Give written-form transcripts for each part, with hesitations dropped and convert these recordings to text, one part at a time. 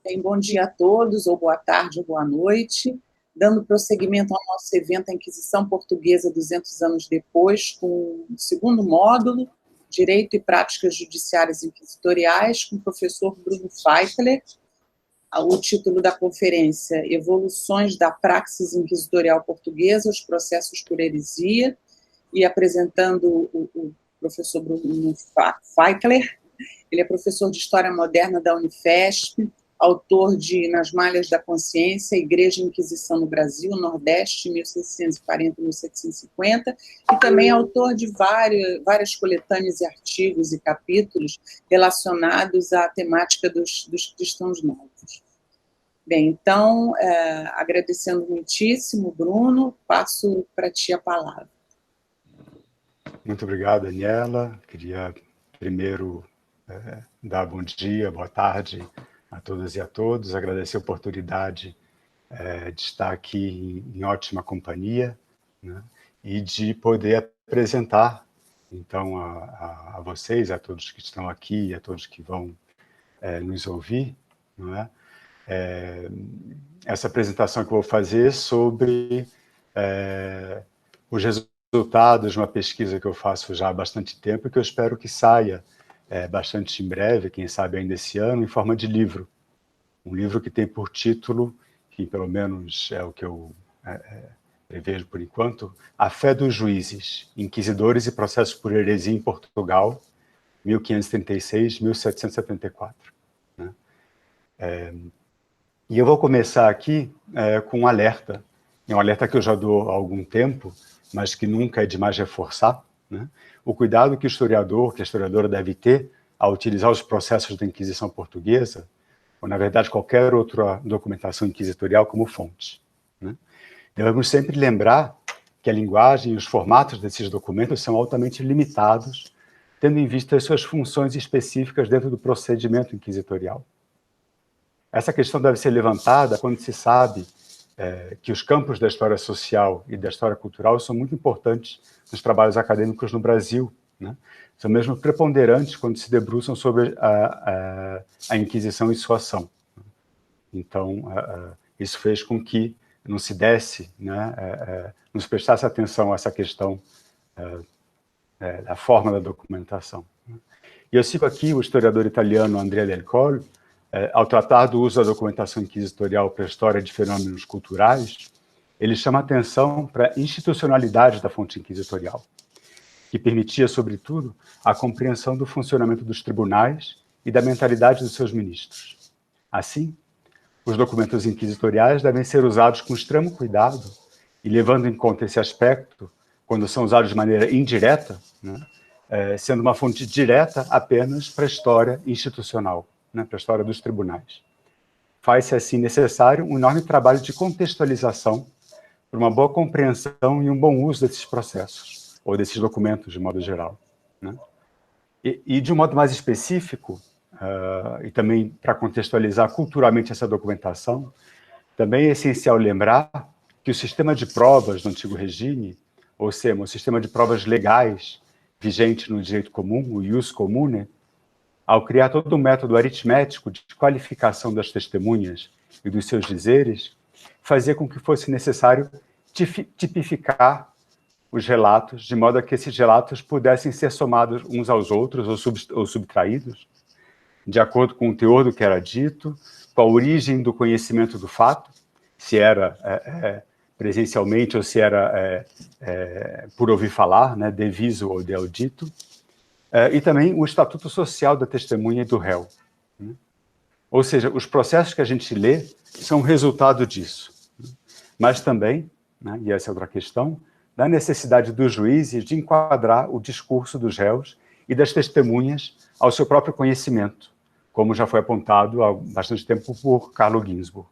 Bem, bom dia a todos, ou boa tarde, ou boa noite. Dando prosseguimento ao nosso evento A Inquisição Portuguesa 200 anos depois, com o segundo módulo, Direito e Práticas Judiciárias Inquisitoriais, com o professor Bruno Feitler. O título da conferência, Evoluções da Praxis Inquisitorial Portuguesa, os processos por heresia, e apresentando o professor Bruno Feitler. Ele é professor de História Moderna da Unifesp, autor de Nas Malhas da Consciência, Igreja e Inquisição no Brasil, Nordeste, 1640-1750, e também autor de várias coletâneas e artigos e capítulos relacionados à temática dos cristãos novos. Bem, então, agradecendo muitíssimo, Bruno, passo para ti a palavra. Muito obrigado, Daniela. Queria primeiro dar bom dia, boa tarde a todas e a todos, agradecer a oportunidade de estar aqui em ótima companhia, né, e de poder apresentar, então, a vocês, a todos que estão aqui, a todos que vão nos ouvir, não é? Essa apresentação que eu vou fazer sobre os resultados de uma pesquisa que eu faço já há bastante tempo e que eu espero que saia bastante em breve, quem sabe ainda esse ano, em forma de livro. Um livro que tem por título, que pelo menos é o que eu prevejo por enquanto, A Fé dos Juízes, Inquisidores e Processos por Heresia em Portugal, 1536-1774. Né? E eu vou começar aqui com um alerta. É um alerta que eu já dou há algum tempo, mas que nunca é demais reforçar, né? O cuidado que o historiador, que a historiadora deve ter ao utilizar os processos da Inquisição Portuguesa, ou, na verdade, qualquer outra documentação inquisitorial como fonte, né? Devemos sempre lembrar que a linguagem e os formatos desses documentos são altamente limitados, tendo em vista as suas funções específicas dentro do procedimento inquisitorial. Essa questão deve ser levantada quando se sabe que os campos da história social e da história cultural são muito importantes nos trabalhos acadêmicos no Brasil, né? São mesmo preponderantes quando se debruçam sobre a Inquisição e sua ação. Então, isso fez com que não se desse, né, não se prestasse atenção a essa questão da forma da documentação. E eu cito aqui o historiador italiano Andrea Del Colle, ao tratar do uso da documentação inquisitorial para a história de fenômenos culturais, ele chama a atenção para a institucionalidade da fonte inquisitorial, que permitia, sobretudo, a compreensão do funcionamento dos tribunais e da mentalidade dos seus ministros. Assim, os documentos inquisitoriais devem ser usados com extremo cuidado e levando em conta esse aspecto, quando são usados de maneira indireta, né, sendo uma fonte direta apenas para a história institucional, né, para a história dos tribunais. Faz-se, assim, necessário um enorme trabalho de contextualização para uma boa compreensão e um bom uso desses processos, ou desses documentos, de modo geral, né? E de um modo mais específico, e também para contextualizar culturalmente essa documentação, também é essencial lembrar que o sistema de provas do antigo regime, ou seja, o sistema de provas legais vigente no direito comum, o ius commune, ao criar todo um método aritmético de qualificação das testemunhas e dos seus dizeres, fazia com que fosse necessário tipificar os relatos, de modo a que esses relatos pudessem ser somados uns aos outros ou subtraídos, de acordo com o teor do que era dito, com a origem do conhecimento do fato, se era presencialmente ou se era por ouvir falar, né, de viso ou de audito, e também o estatuto social da testemunha e do réu, né? Ou seja, os processos que a gente lê são resultado disso, né? Mas também, né, e essa é outra questão, da necessidade dos juízes de enquadrar o discurso dos réus e das testemunhas ao seu próprio conhecimento, como já foi apontado há bastante tempo por Carlo Ginzburg.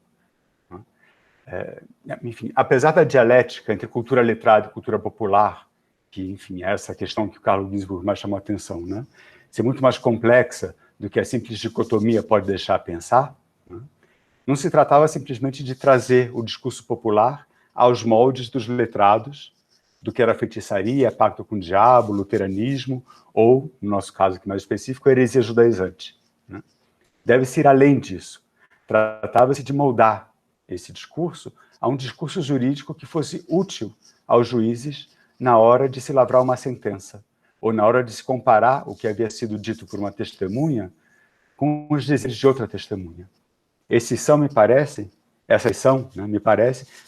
Enfim, apesar da dialética entre cultura letrada e cultura popular, que, enfim, é essa questão que o Carlo Ginzburg mais chamou a atenção, né, ser muito mais complexa do que a simples dicotomia pode deixar a pensar, né, não se tratava simplesmente de trazer o discurso popular aos moldes dos letrados, do que era feitiçaria, pacto com o diabo, luteranismo, ou, no nosso caso aqui mais específico, heresia judaizante, né. Deve-se ir além disso, Tratava-se de moldar esse discurso a um discurso jurídico que fosse útil aos juízes na hora de se lavrar uma sentença, ou na hora de se comparar o que havia sido dito por uma testemunha com os dizeres de outra testemunha. Essas são, me parece,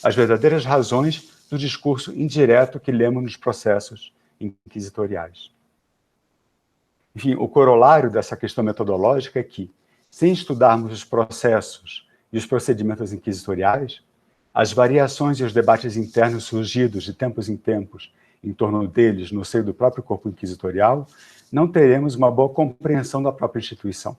as verdadeiras razões do discurso indireto que lemos nos processos inquisitoriais. Enfim, o corolário dessa questão metodológica é que, sem estudarmos os processos e os procedimentos inquisitoriais, as variações e os debates internos surgidos de tempos em tempos em torno deles no seio do próprio corpo inquisitorial, não teremos uma boa compreensão da própria instituição.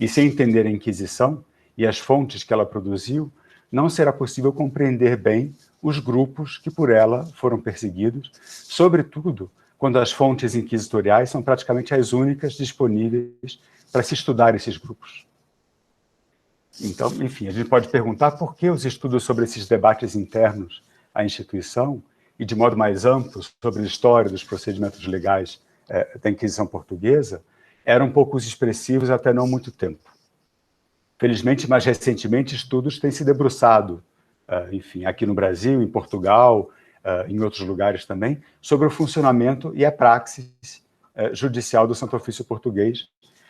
E sem entender a Inquisição e as fontes que ela produziu, não será possível compreender bem os grupos que por ela foram perseguidos, sobretudo quando as fontes inquisitoriais são praticamente as únicas disponíveis para se estudar esses grupos. Então, enfim, a gente pode perguntar por que os estudos sobre esses debates internos à instituição e, de modo mais amplo, sobre a história dos procedimentos legais da Inquisição Portuguesa, eram poucos expressivos até não muito tempo. Felizmente, mais recentemente, estudos têm se debruçado, enfim, aqui no Brasil, em Portugal, em outros lugares também, sobre o funcionamento e a praxis judicial do Santo Ofício Português,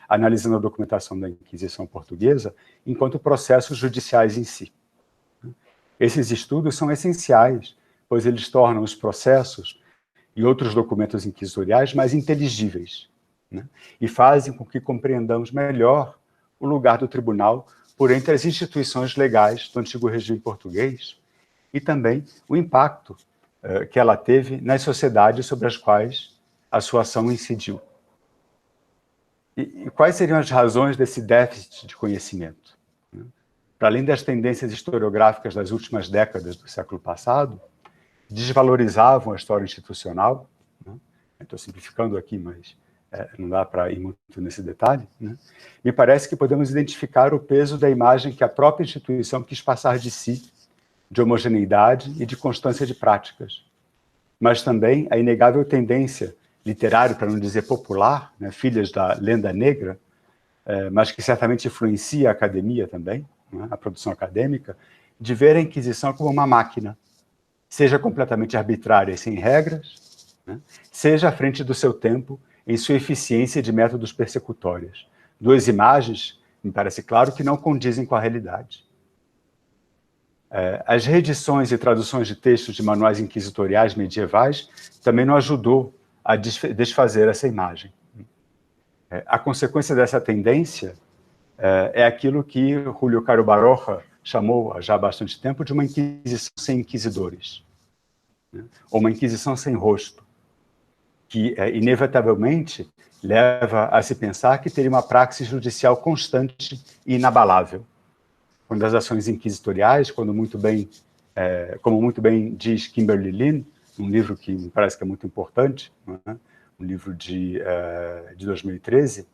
analisando a documentação da Inquisição Portuguesa enquanto processos judiciais em si. Esses estudos são essenciais, pois eles tornam os processos e outros documentos inquisitoriais mais inteligíveis, né? E fazem com que compreendamos melhor o lugar do tribunal por entre as instituições legais do antigo regime português e também o impacto que ela teve nas sociedades sobre as quais a sua ação incidiu. E quais seriam as razões desse déficit de conhecimento? Para além das tendências historiográficas das últimas décadas do século passado, desvalorizavam a história institucional, né? Estou simplificando aqui, mas não dá para ir muito nesse detalhe, né? Me parece que podemos identificar o peso da imagem que a própria instituição quis passar de si, de homogeneidade e de constância de práticas, mas também a inegável tendência literária, para não dizer popular, né, filhas da lenda negra, mas que certamente influencia a academia também, né, a produção acadêmica, de ver a Inquisição como uma máquina, seja completamente arbitrária e sem regras, né, seja à frente do seu tempo em sua eficiência de métodos persecutórios. Duas imagens, me parece claro, que não condizem com a realidade. As reedições e traduções de textos de manuais inquisitoriais medievais também não ajudou a desfazer essa imagem. A consequência dessa tendência é aquilo que Julio Caro Baroja chamou, já há bastante tempo, de uma inquisição sem inquisidores, né? Ou uma inquisição sem rosto, que inevitavelmente leva a se pensar que teria uma praxis judicial constante e inabalável, quando as ações inquisitoriais, como muito bem diz Kimberly Lin, um livro que me parece que é muito importante, né? Um livro de 2013,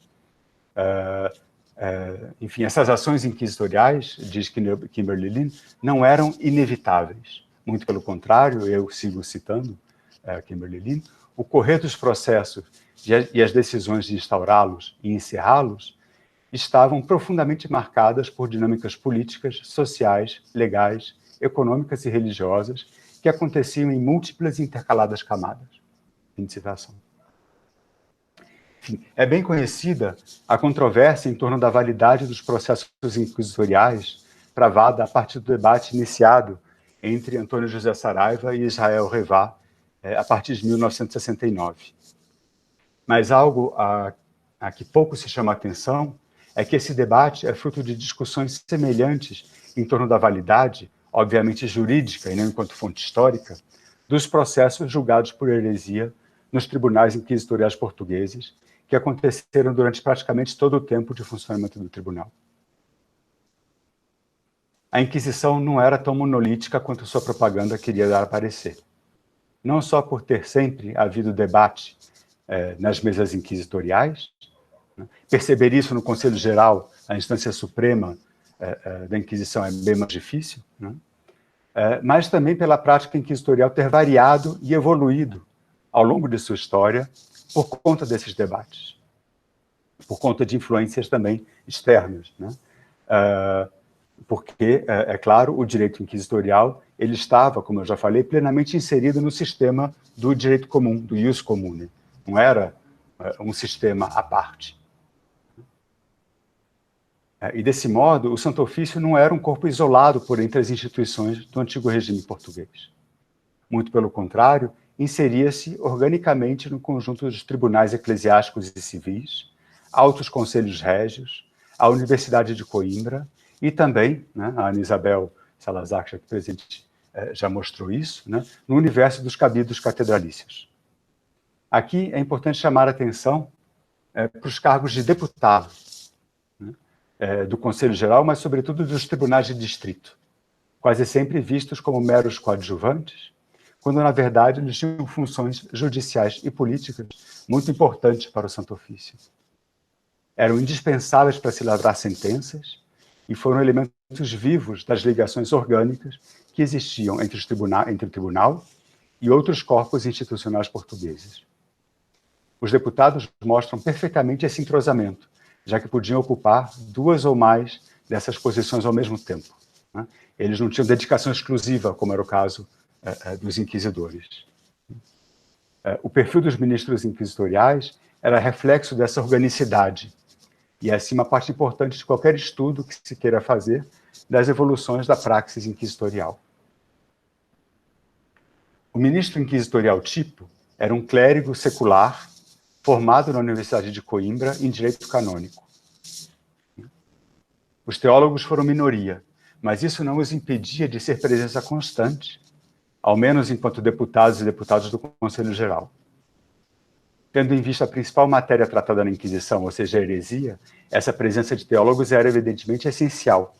enfim, essas ações inquisitoriais, diz Kimberly Lin, não eram inevitáveis. Muito pelo contrário, eu sigo citando Kimberly Lin, o correr dos processos e as decisões de instaurá-los e encerrá-los estavam profundamente marcadas por dinâmicas políticas, sociais, legais, econômicas e religiosas que aconteciam em múltiplas e intercaladas camadas. Fim de citação. Enfim, é bem conhecida a controvérsia em torno da validade dos processos inquisitoriais, travada a partir do debate iniciado entre Antônio José Saraiva e Israel Revá, a partir de 1969. Mas algo a que pouco se chama atenção é que esse debate é fruto de discussões semelhantes em torno da validade, obviamente jurídica e não enquanto fonte histórica, dos processos julgados por heresia nos tribunais inquisitoriais portugueses, que aconteceram durante praticamente todo o tempo de funcionamento do tribunal. A Inquisição não era tão monolítica quanto sua propaganda queria dar a parecer. Não só por ter sempre havido debate nas mesas inquisitoriais, né? Perceber isso no Conselho Geral, a instância suprema da Inquisição, é bem mais difícil, né? Mas também pela prática inquisitorial ter variado e evoluído ao longo de sua história por conta desses debates, por conta de influências também externas, né? porque, é claro, o direito inquisitorial ele estava, como eu já falei, plenamente inserido no sistema do direito comum, do ius comune. Não era um sistema à parte. E, desse modo, o Santo Ofício não era um corpo isolado por entre as instituições do antigo regime português. Muito pelo contrário, inseria-se organicamente no conjunto dos tribunais eclesiásticos e civis, altos conselhos régios, a Universidade de Coimbra e também, né, a Ana Isabel Salazar, que aqui presente, já mostrou isso, né, no universo dos cabidos catedralícios. Aqui é importante chamar a atenção para os cargos de deputado, né, do Conselho Geral, mas sobretudo dos tribunais de distrito, quase sempre vistos como meros coadjuvantes, quando, na verdade, eles tinham funções judiciais e políticas muito importantes para o Santo Ofício. Eram indispensáveis para se lavrar sentenças e foram elementos vivos das ligações orgânicas que existiam entre o tribunal e outros corpos institucionais portugueses. Os deputados mostram perfeitamente esse entrosamento, já que podiam ocupar duas ou mais dessas posições ao mesmo tempo, né? Eles não tinham dedicação exclusiva, como era o caso dos inquisidores. O perfil dos ministros inquisitoriais era reflexo dessa organicidade, e é assim uma parte importante de qualquer estudo que se queira fazer das evoluções da praxis inquisitorial. O ministro inquisitorial tipo era um clérigo secular formado na Universidade de Coimbra em direito canônico. Os teólogos foram minoria, mas isso não os impedia de ser presença constante, ao menos enquanto deputados e deputados do Conselho Geral. Tendo em vista a principal matéria tratada na Inquisição, ou seja, a heresia, essa presença de teólogos era evidentemente essencial.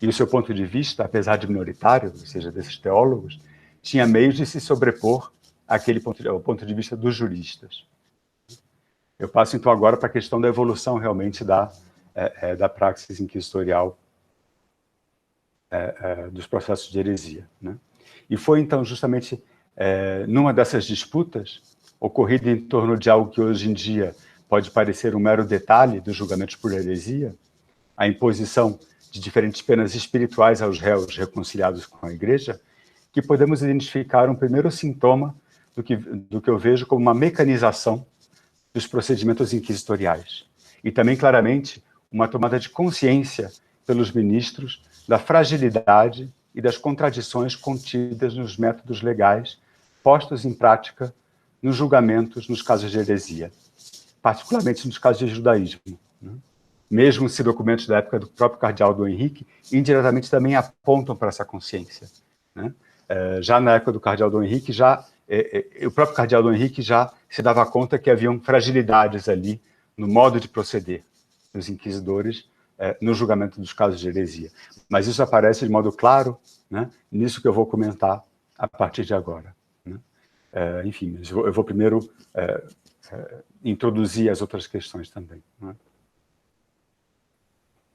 E o seu ponto de vista, apesar de minoritário, ou seja, desses teólogos, tinha meios de se sobrepor ao ponto de vista dos juristas. Eu passo então agora para a questão da evolução realmente da praxis inquisitorial dos processos de heresia, né? E foi, então, justamente numa dessas disputas, ocorrida em torno de algo que hoje em dia pode parecer um mero detalhe dos julgamentos por heresia, a imposição de diferentes penas espirituais aos réus reconciliados com a Igreja, que podemos identificar um primeiro sintoma do que eu vejo como uma mecanização dos procedimentos inquisitoriais. E também, claramente, uma tomada de consciência pelos ministros da fragilidade e das contradições contidas nos métodos legais postos em prática nos julgamentos nos casos de heresia, particularmente nos casos de judaísmo, né? Mesmo se documentos da época do próprio cardeal Dom Henrique indiretamente também apontam para essa consciência, né? Já na época do cardeal Dom Henrique, o próprio cardeal Dom Henrique já se dava conta que haviam fragilidades ali no modo de proceder dos inquisidores no julgamento dos casos de heresia. Mas isso aparece de modo claro, né, nisso que eu vou comentar a partir de agora, né? Enfim, eu vou primeiro introduzir as outras questões também, né?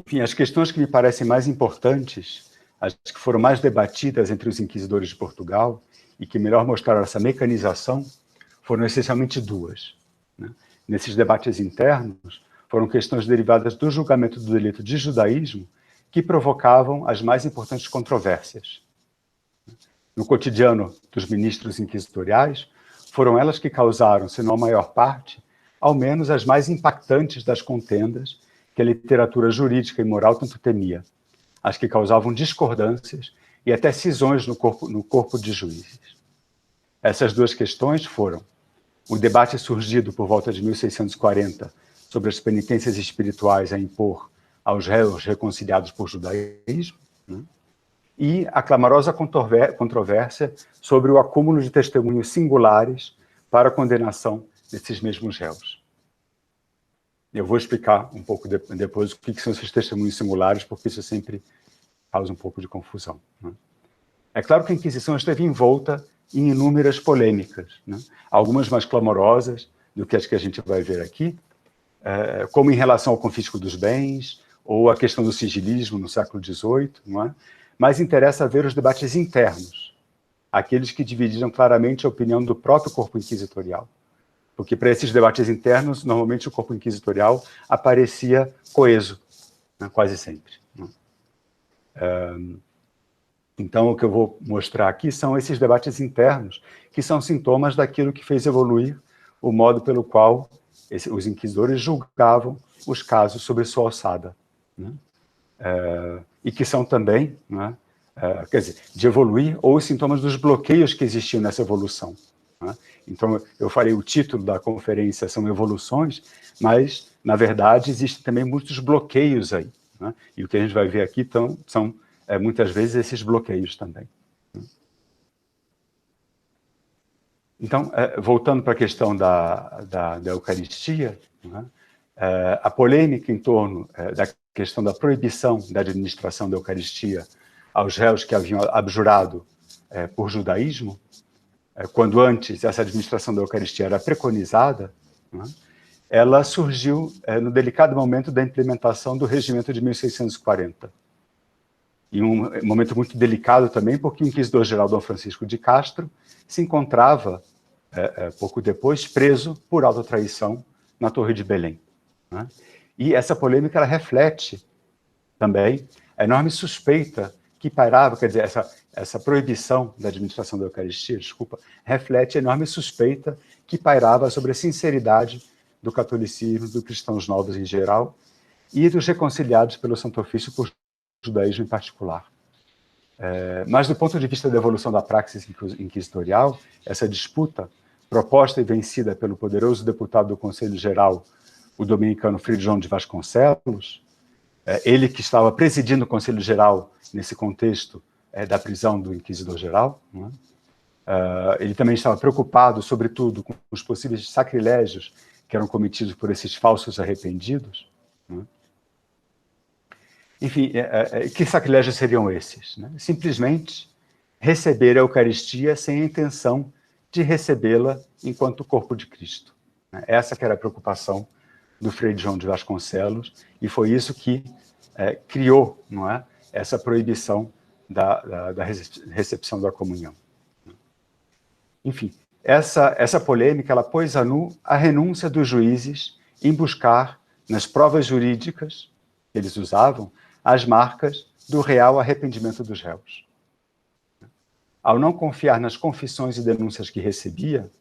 Enfim, as questões que me parecem mais importantes, as que foram mais debatidas entre os inquisidores de Portugal e que melhor mostraram essa mecanização, foram essencialmente duas, né? Nesses debates internos, foram questões derivadas do julgamento do delito de judaísmo que provocavam as mais importantes controvérsias. No cotidiano dos ministros inquisitoriais, foram elas que causaram, se não a maior parte, ao menos as mais impactantes das contendas que a literatura jurídica e moral tanto temia, as que causavam discordâncias e até cisões no corpo de juízes. Essas duas questões foram o debate surgido por volta de 1640 sobre as penitências espirituais a impor aos réus reconciliados por judaísmo, né? E a clamorosa controvérsia sobre o acúmulo de testemunhos singulares para a condenação desses mesmos réus. Eu vou explicar um pouco depois o que são esses testemunhos singulares, porque isso sempre causa um pouco de confusão, né? É claro que a Inquisição esteve envolta em inúmeras polêmicas, né? Algumas mais clamorosas do que as que a gente vai ver aqui, como em relação ao confisco dos bens, ou a questão do sigilismo no século XVIII, não é? Mas interessa ver os debates internos, aqueles que dividiram claramente a opinião do próprio corpo inquisitorial. Porque para esses debates internos, normalmente o corpo inquisitorial aparecia coeso, né? Quase sempre, né? Então, o que eu vou mostrar aqui são esses debates internos, que são sintomas daquilo que fez evoluir o modo pelo qual os inquisidores julgavam os casos sobre sua alçada, né? E que são também, né, quer dizer, de evoluir, ou os sintomas dos bloqueios que existiam nessa evolução, né? Então, eu falei, o título da conferência são evoluções, mas, na verdade, existem também muitos bloqueios aí, né? E o que a gente vai ver aqui são muitas vezes esses bloqueios também. Então, voltando para a questão da Eucaristia, né, a polêmica em torno da questão da proibição da administração da Eucaristia aos réus que haviam abjurado por judaísmo, quando antes essa administração da Eucaristia era preconizada, né, ela surgiu no delicado momento da implementação do regimento de 1640. E um momento muito delicado também, porque o inquisidor-geral Dom Francisco de Castro se encontrava, pouco depois, preso por autotraição na Torre de Belém, né? E essa polêmica ela reflete também a enorme suspeita que pairava, quer dizer, essa proibição da administração da Eucaristia, reflete a enorme suspeita que pairava sobre a sinceridade do catolicismo, dos cristãos novos em geral, e dos reconciliados pelo Santo Ofício por judaísmo em particular. Mas, do ponto de vista da evolução da praxis inquisitorial, essa disputa, proposta e vencida pelo poderoso deputado do Conselho Geral, o dominicano Frei João de Vasconcelos, ele que estava presidindo o Conselho Geral nesse contexto da prisão do Inquisidor-Geral, né? Ele também estava preocupado, sobretudo, com os possíveis sacrilégios que eram cometidos por esses falsos arrependidos, né? Enfim, que sacrilégios seriam esses, né? Simplesmente receber a Eucaristia sem a intenção de recebê-la enquanto corpo de Cristo, né? Essa que era a preocupação do Frei João de Vasconcelos, e foi isso que criou, não é, essa proibição da recepção da comunhão. Enfim, essa polêmica ela pôs a nu a renúncia dos juízes em buscar, nas provas jurídicas que eles usavam, as marcas do real arrependimento dos réus. Ao não confiar nas confissões e denúncias que recebia,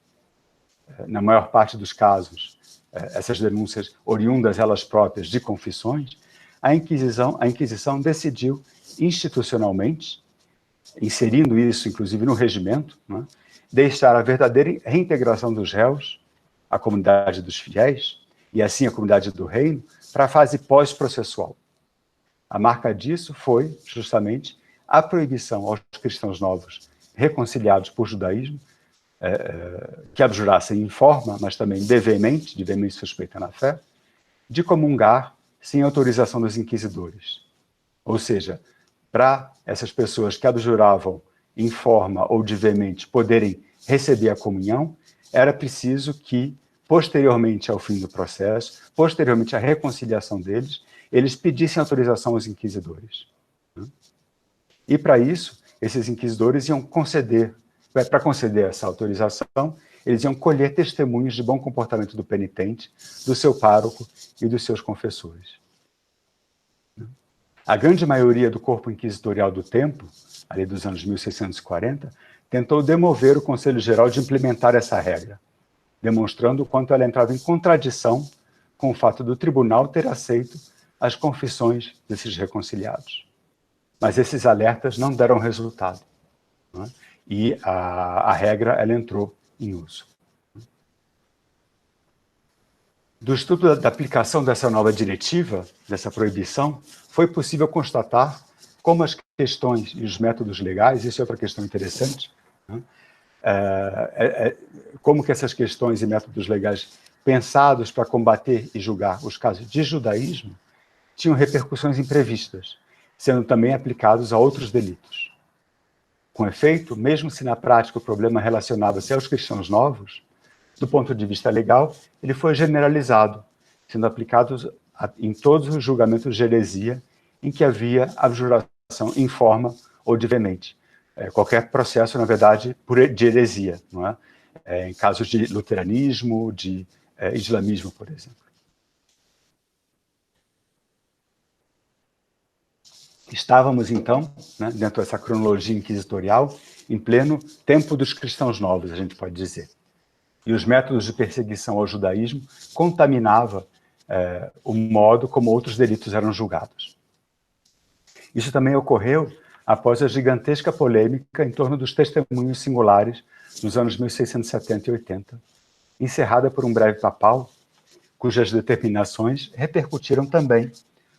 na maior parte dos casos, essas denúncias oriundas elas próprias de confissões, a Inquisição decidiu institucionalmente, inserindo isso inclusive no regimento, né, deixar a verdadeira reintegração dos réus, a comunidade dos fiéis, e assim a comunidade do reino, para a fase pós-processual. A marca disso foi, justamente, a proibição aos cristãos novos reconciliados por judaísmo, que abjurassem em forma, mas também de veemente suspeita na fé, de comungar sem autorização dos inquisidores. Ou seja, para essas pessoas que abjuravam em forma ou de veemente poderem receber a comunhão, era preciso que, posteriormente ao fim do processo, posteriormente à reconciliação deles, eles pedissem autorização aos inquisidores. E, para isso, esses inquisidores iam conceder, para conceder essa autorização, eles iam colher testemunhos de bom comportamento do penitente, do seu pároco e dos seus confessores. A grande maioria do corpo inquisitorial do tempo, ali dos anos 1640, tentou demover o Conselho Geral de implementar essa regra, demonstrando o quanto ela entrava em contradição com o fato do tribunal ter aceito as confissões desses reconciliados. Mas esses alertas não deram resultado, né? E a regra ela entrou em uso. Do estudo da aplicação dessa nova diretiva, dessa proibição, foi possível constatar como as questões e os métodos legais, isso é outra questão interessante, né? Como que essas questões e métodos legais pensados para combater e julgar os casos de judaísmo tinham repercussões imprevistas, sendo também aplicados a outros delitos. Com efeito, mesmo se na prática o problema relacionava-se aos cristãos novos, do ponto de vista legal, ele foi generalizado, sendo aplicado em todos os julgamentos de heresia em que havia abjuração em forma ou de veemente. Qualquer processo, na verdade, de heresia, não é? Em casos de luteranismo, de islamismo, por exemplo. Estávamos, então, né, dentro dessa cronologia inquisitorial, em pleno tempo dos cristãos novos, a gente pode dizer. E os métodos de perseguição ao judaísmo contaminavam o modo como outros delitos eram julgados. Isso também ocorreu após a gigantesca polêmica em torno dos testemunhos singulares nos anos 1670 e 80, encerrada por um breve papal, cujas determinações repercutiram também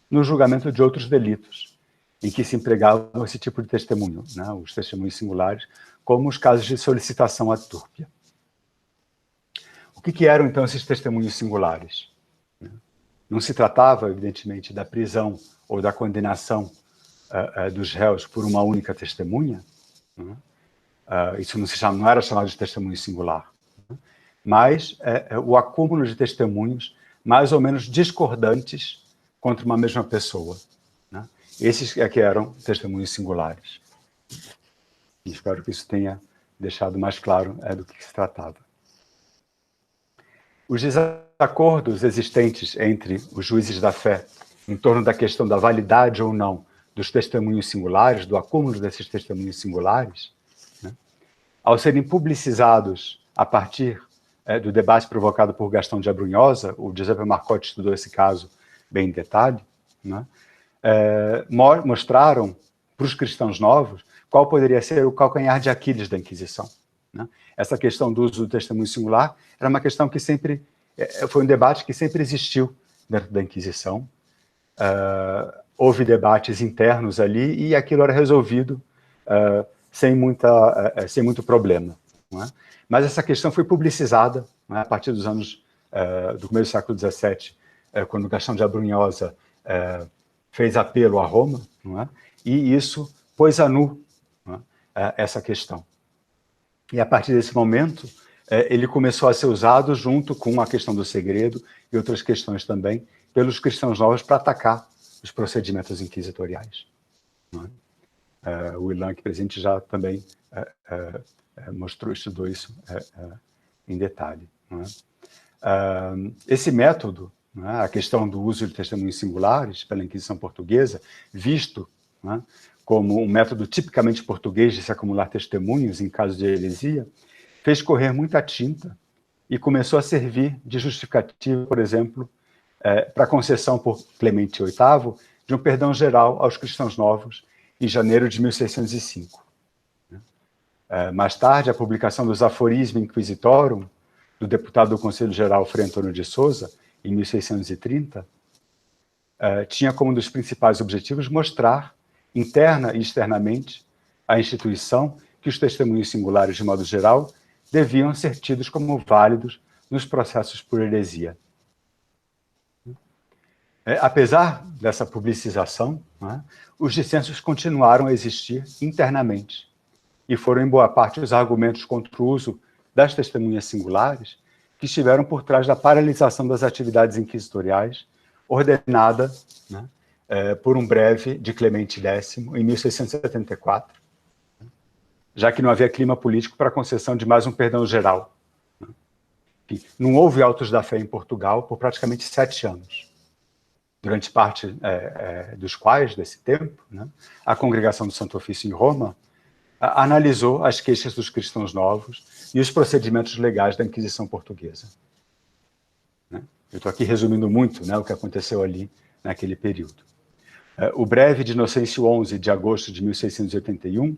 no julgamento de outros delitos, em que se empregavam esse tipo de testemunho, né, os testemunhos singulares, como os casos de solicitação ad turpia. O que eram, então, esses testemunhos singulares? Não se tratava, evidentemente, da prisão ou da condenação dos réus por uma única testemunha, né? Isso não era chamado de testemunho singular, né? Mas o acúmulo de testemunhos mais ou menos discordantes contra uma mesma pessoa, né? Esses é que eram testemunhos singulares. E espero que isso tenha deixado mais claro do que se tratava. Os desacordos existentes entre os juízes da fé em torno da questão da validade ou não dos testemunhos singulares, do acúmulo desses testemunhos singulares, né, ao serem publicizados a partir do debate provocado por Gastão de Abrunhosa, o Giuseppe Marcotti estudou esse caso bem em detalhe, né, mostraram para os cristãos novos qual poderia ser o calcanhar de Aquiles da Inquisição, né? Essa questão do uso do testemunho singular era uma questão que sempre foi um debate que sempre existiu dentro da Inquisição. Houve debates internos ali e aquilo era resolvido sem muito problema, não é? Mas essa questão foi publicizada, não é, a partir dos anos do começo do século XVII, quando Gastão de Abrunhosa fez apelo a Roma, não é? E isso pôs a nu, não é, essa questão. E a partir desse momento, ele começou a ser usado junto com a questão do segredo e outras questões também pelos cristãos novos para atacar os procedimentos inquisitoriais, não é? O Ilan, aqui presente, já também estudou isso em detalhe, não é? Esse método, não é, a questão do uso de testemunhos singulares pela Inquisição Portuguesa, visto, não é, como um método tipicamente português de se acumular testemunhos em caso de heresia, fez correr muita tinta e começou a servir de justificativa, por exemplo, para a concessão por Clemente VIII de um perdão geral aos cristãos novos em janeiro de 1605. Mais tarde, a publicação dos Aphorisma Inquisitorum, do deputado do Conselho Geral Frei Antônio de Souza, em 1630, tinha como um dos principais objetivos mostrar, interna e externamente, à instituição que os testemunhos singulares, de modo geral, deviam ser tidos como válidos nos processos por heresia. Apesar dessa publicização, né, os dissensos continuaram a existir internamente e foram, em boa parte, os argumentos contra o uso das testemunhas singulares que estiveram por trás da paralisação das atividades inquisitoriais ordenada, né, por um breve de Clemente X, em 1674, já que não havia clima político para a concessão de mais um perdão geral. Não houve autos da fé em Portugal por praticamente 7 anos, durante parte dos quais, desse tempo, né, a Congregação do Santo Ofício em Roma analisou as queixas dos cristãos novos e os procedimentos legais da Inquisição Portuguesa. Eu estou aqui resumindo muito, né, o que aconteceu ali naquele período. O breve de Inocêncio XI, de agosto de 1681,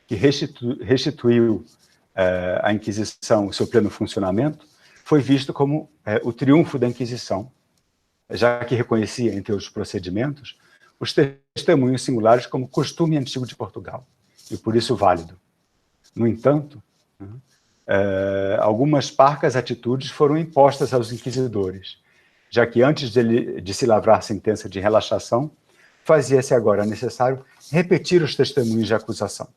que restituiu a Inquisição, seu pleno funcionamento, foi visto como o triunfo da Inquisição, já que reconhecia, entre os procedimentos, os testemunhos singulares como costume antigo de Portugal, e por isso válido. No entanto, algumas parcas atitudes foram impostas aos inquisidores, já que antes de se lavrar sentença de relaxação, fazia-se agora necessário repetir os testemunhos de acusação,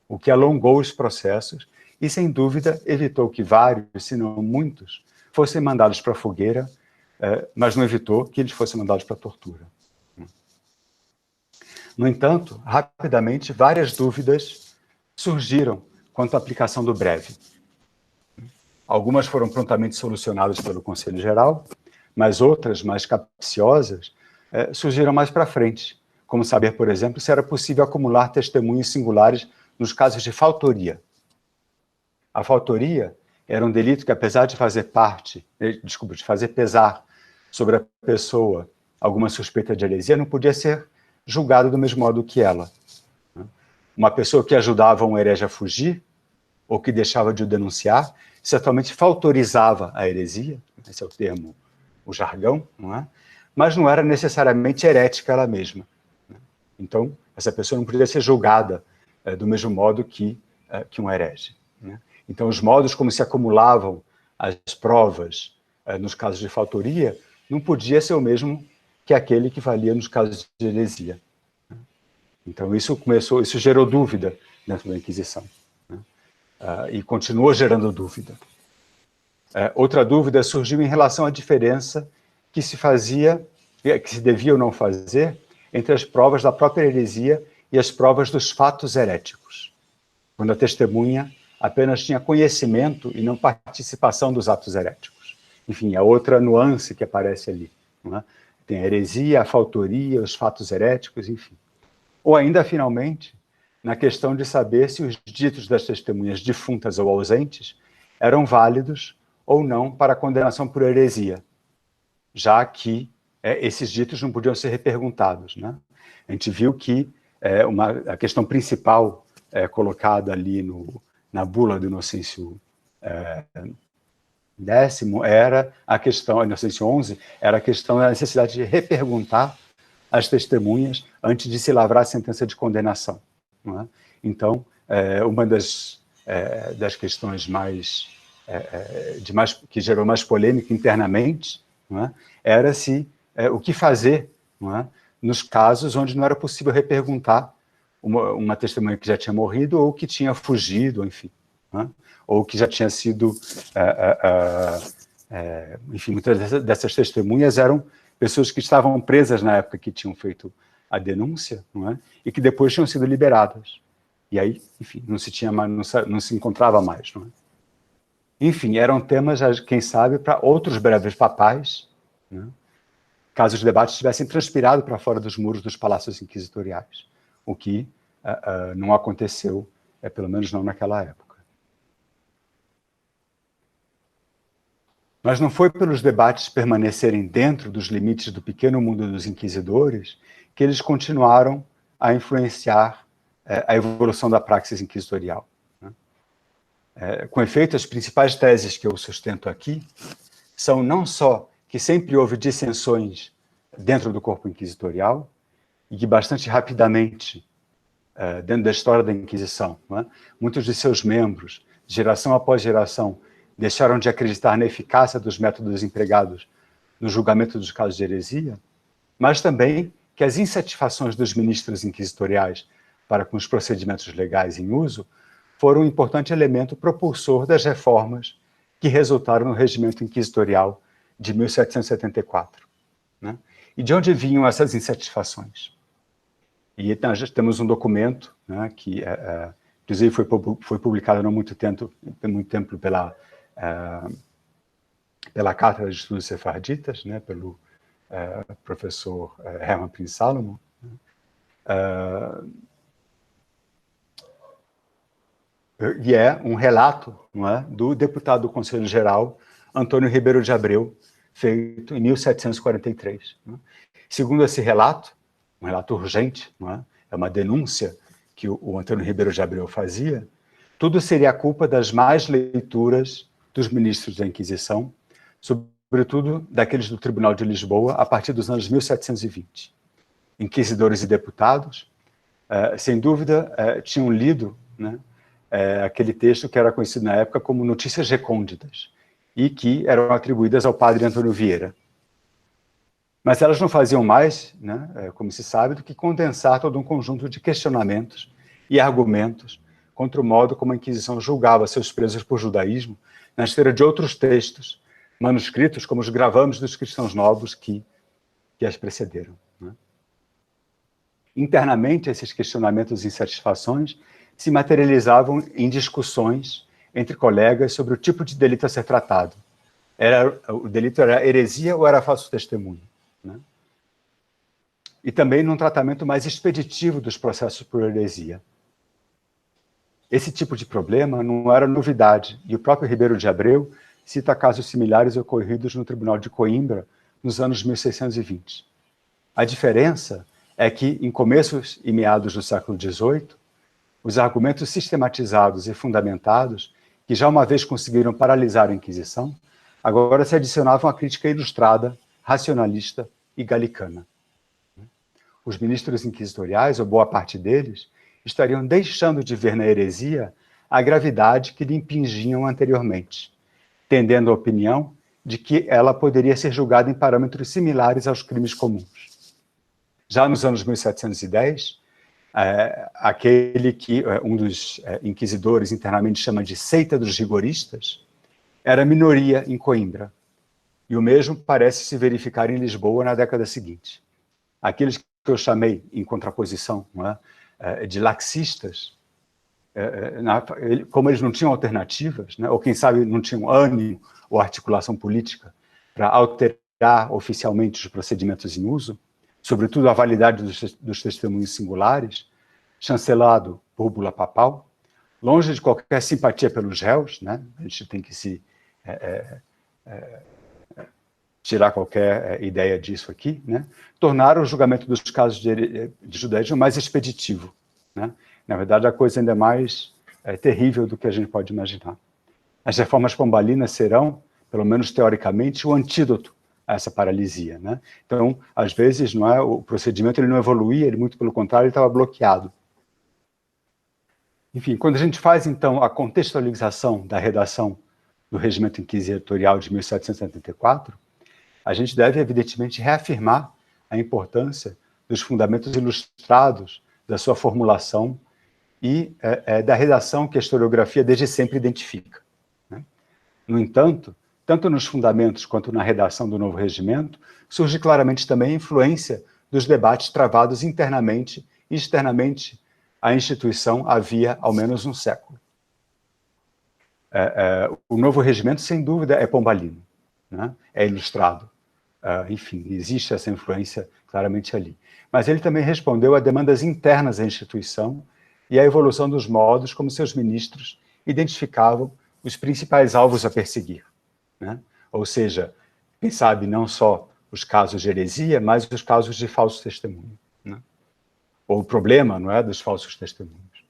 o que alongou os processos e, sem dúvida, evitou que vários, se não muitos, fossem mandados para a fogueira, mas não evitou que eles fossem mandados para a tortura. No entanto, rapidamente, várias dúvidas surgiram quanto à aplicação do breve. Algumas foram prontamente solucionadas pelo Conselho Geral, mas outras, mais capciosas, surgiram mais para frente, como saber, por exemplo, se era possível acumular testemunhas singulares nos casos de faltoria. A faltoria era um delito que, apesar de fazer de fazer pesar sobre a pessoa alguma suspeita de heresia, não podia ser julgado do mesmo modo que ela. Uma pessoa que ajudava um herege a fugir, ou que deixava de o denunciar, certamente faltorizava a heresia, esse é o termo, o jargão, não é? Mas não era necessariamente herética ela mesma. Então, essa pessoa não podia ser julgada do mesmo modo que um herege. Né? Então, os modos como se acumulavam as provas nos casos de faltoria não podia ser o mesmo que aquele que valia nos casos de heresia. Então, isso gerou dúvida dentro da Inquisição. Né? E continuou gerando dúvida. Outra dúvida surgiu em relação à diferença que se devia ou não fazer entre as provas da própria heresia e as provas dos fatos heréticos, quando a testemunha apenas tinha conhecimento e não participação dos atos heréticos. Enfim, a outra nuance que aparece ali. Não é? Tem a heresia, a faltoria, os fatos heréticos, enfim. Ou ainda, finalmente, na questão de saber se os ditos das testemunhas defuntas ou ausentes eram válidos ou não para a condenação por heresia, já que esses ditos não podiam ser reperguntados. Né? A gente viu que a questão principal colocada ali na bula do Inocêncio X era a questão, Inocêncio XI, era a questão da necessidade de reperguntar as testemunhas antes de se lavrar a sentença de condenação. Não é? Então, uma das questões que gerou mais polêmica internamente, não é? Era o que fazer, não é? Nos casos onde não era possível reperguntar uma testemunha que já tinha morrido ou que tinha fugido, enfim, não é? Ou que já tinha sido... enfim, muitas dessas testemunhas eram pessoas que estavam presas na época que tinham feito a denúncia, não é? E que depois tinham sido liberadas. E aí, enfim, não se encontrava mais, não é? Enfim, eram temas, quem sabe, para outros breves papais, né? Caso os debates tivessem transpirado para fora dos muros dos palácios inquisitoriais, o que não aconteceu, pelo menos não naquela época. Mas não foi pelos debates permanecerem dentro dos limites do pequeno mundo dos inquisidores que eles continuaram a influenciar a evolução da praxis inquisitorial. Com efeito, as principais teses que eu sustento aqui são não só que sempre houve dissensões dentro do corpo inquisitorial e que bastante rapidamente, dentro da história da Inquisição, muitos de seus membros, geração após geração, deixaram de acreditar na eficácia dos métodos empregados no julgamento dos casos de heresia, mas também que as insatisfações dos ministros inquisitoriais para com os procedimentos legais em uso foram um importante elemento propulsor das reformas que resultaram no regimento inquisitorial de 1774. Né? E de onde vinham essas insatisfações? E nós temos um documento, né, que, inclusive, foi publicado não há muito tempo pela Cátedra de Estudos Sefarditas, né, pelo professor Hermann Prinz Salomon, e é um relato, não é, do deputado do Conselho Geral, Antônio Ribeiro de Abreu, feito em 1743. Né? Segundo esse relato, um relato urgente, não é? É uma denúncia que o Antônio Ribeiro de Abreu fazia, tudo seria a culpa das más leituras dos ministros da Inquisição, sobretudo daqueles do Tribunal de Lisboa, a partir dos anos 1720. Inquisidores e deputados, sem dúvida, tinham lido, né, aquele texto que era conhecido na época como Notícias Recônditas, e que eram atribuídas ao padre Antônio Vieira. Mas elas não faziam mais, né, como se sabe, do que condensar todo um conjunto de questionamentos e argumentos contra o modo como a Inquisição julgava seus presos por judaísmo na esteira de outros textos, manuscritos como os gravames dos cristãos novos que as precederam. Né? Internamente, esses questionamentos e insatisfações se materializavam em discussões entre colegas sobre o tipo de delito a ser tratado. O delito era heresia ou era falso testemunho? Né? e também num tratamento mais expeditivo dos processos por heresia. Esse tipo de problema não era novidade, e o próprio Ribeiro de Abreu cita casos similares ocorridos no Tribunal de Coimbra nos anos 1620. A diferença é que, em começos e meados do século XVIII, os argumentos sistematizados e fundamentados, que já uma vez conseguiram paralisar a Inquisição, agora se adicionavam à crítica ilustrada, racionalista e galicana. Os ministros inquisitoriais, ou boa parte deles, estariam deixando de ver na heresia a gravidade que lhe impingiam anteriormente, tendendo a opinião de que ela poderia ser julgada em parâmetros similares aos crimes comuns. Já nos anos 1710, aquele que um dos inquisidores internamente chama de seita dos rigoristas, era minoria em Coimbra, e o mesmo parece se verificar em Lisboa na década seguinte. Aqueles que eu chamei, em contraposição, de laxistas, como eles não tinham alternativas, ou quem sabe não tinham ânimo ou articulação política para alterar oficialmente os procedimentos em uso, sobretudo a validade dos testemunhos singulares, chancelado por bula papal, longe de qualquer simpatia pelos réus, a gente tem que se tirar qualquer ideia disso aqui, tornaram o julgamento dos casos de judaísmo mais expeditivo. Na verdade, a coisa ainda é mais terrível do que a gente pode imaginar. As reformas pombalinas serão, pelo menos teoricamente, o antídoto a essa paralisia. Então, às vezes, o procedimento ele não evoluía, ele, muito pelo contrário, ele estava bloqueado. Enfim, quando a gente faz, então, a contextualização da redação do Regimento Inquisitorial de 1774, a gente deve, evidentemente, reafirmar a importância dos fundamentos ilustrados da sua formulação e da redação que a historiografia desde sempre identifica. No entanto, tanto nos fundamentos quanto na redação do novo regimento, surge claramente também a influência dos debates travados internamente e externamente à instituição havia ao menos um século. O novo regimento, sem dúvida, é pombalino, é ilustrado. Enfim, existe essa influência claramente ali. Mas ele também respondeu a demandas internas da instituição e à evolução dos modos como seus ministros identificavam os principais alvos a perseguir. Ou seja, quem sabe não só os casos de heresia, mas os casos de falso testemunho. Ou o problema, dos falsos testemunhos.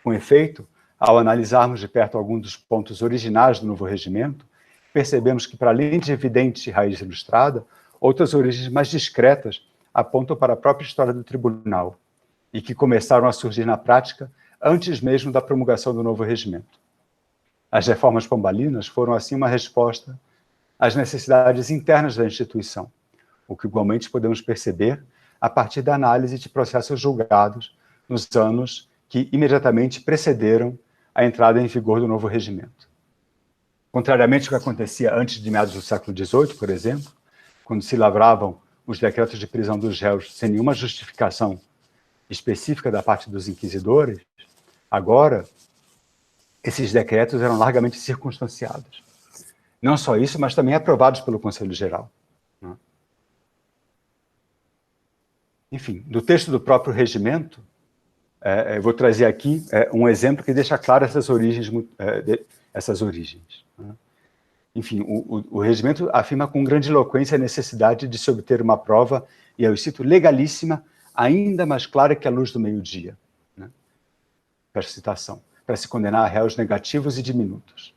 Com efeito, ao analisarmos de perto alguns dos pontos originais do novo regimento, percebemos que, para além de evidente raiz ilustrada, outras origens mais discretas apontam para a própria história do tribunal e que começaram a surgir na prática antes mesmo da promulgação do novo regimento. As reformas pombalinas foram, assim, uma resposta às necessidades internas da instituição, o que igualmente podemos perceber a partir da análise de processos julgados nos anos que imediatamente precederam a entrada em vigor do novo regimento. Contrariamente ao que acontecia antes de meados do século XVIII, por exemplo, quando se lavravam os decretos de prisão dos réus sem nenhuma justificação específica da parte dos inquisidores, agora esses decretos eram largamente circunstanciados. Não só isso, mas também aprovados pelo Conselho Geral. Enfim, do texto do próprio regimento, eu vou trazer aqui um exemplo que deixa claro essas origens. Enfim, o regimento afirma com grande eloquência a necessidade de se obter uma prova, e eu cito, legalíssima, ainda mais clara que a luz do meio-dia. Fecha citação. Para se condenar a réus negativos e diminutos.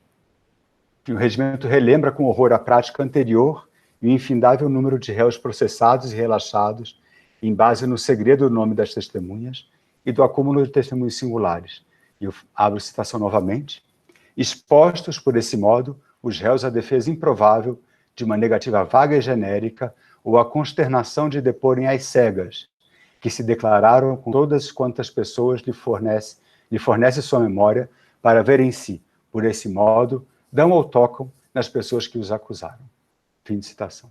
O regimento relembra com horror a prática anterior e o infindável número de réus processados e relaxados em base no segredo do nome das testemunhas e do acúmulo de testemunhos singulares. E eu abro citação novamente. Expostos, por esse modo, os réus à defesa improvável de uma negativa vaga e genérica ou à consternação de deporem às cegas, que se declararam com todas quantas pessoas lhe fornece sua memória para ver em si, por esse modo, dão ou tocam nas pessoas que os acusaram. Fim de citação.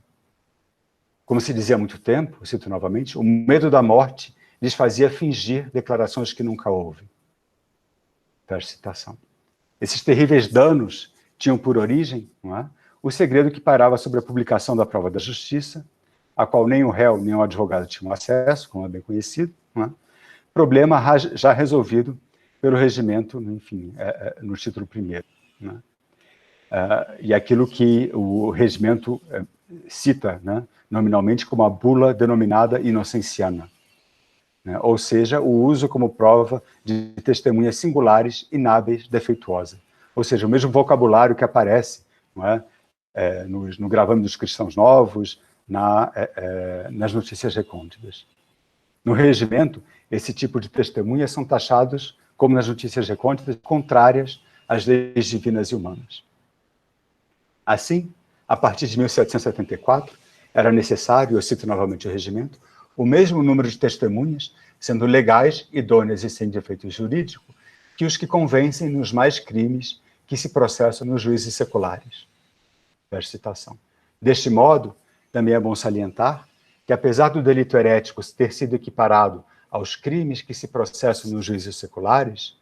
Como se dizia há muito tempo, cito novamente, o medo da morte lhes fazia fingir declarações que nunca houve. Fecha citação. Esses terríveis danos tinham por origem o segredo que pairava sobre a publicação da prova da justiça, a qual nem o réu nem o advogado tinham acesso, como é bem conhecido, né? Problema já resolvido pelo regimento, enfim, no título 1º. Né? E aquilo que o regimento cita, né, nominalmente como a bula denominada inocenciana, né? Ou seja, o uso como prova de testemunhas singulares, inábeis, defeituosa. Ou seja, o mesmo vocabulário que aparece, não é, no Gravame dos Cristãos Novos, nas notícias recônditas. No regimento, esse tipo de testemunhas são taxados, como nas notícias recônditas, contrárias às leis divinas e humanas. Assim, a partir de 1774, era necessário, eu cito novamente o regimento, o mesmo número de testemunhas, sendo legais, idôneas e sem defeito jurídico, que os que convencem nos mais crimes que se processam nos juízes seculares. Fecha citação. Deste modo, também é bom salientar que, apesar do delito herético ter sido equiparado aos crimes que se processam nos juízes seculares,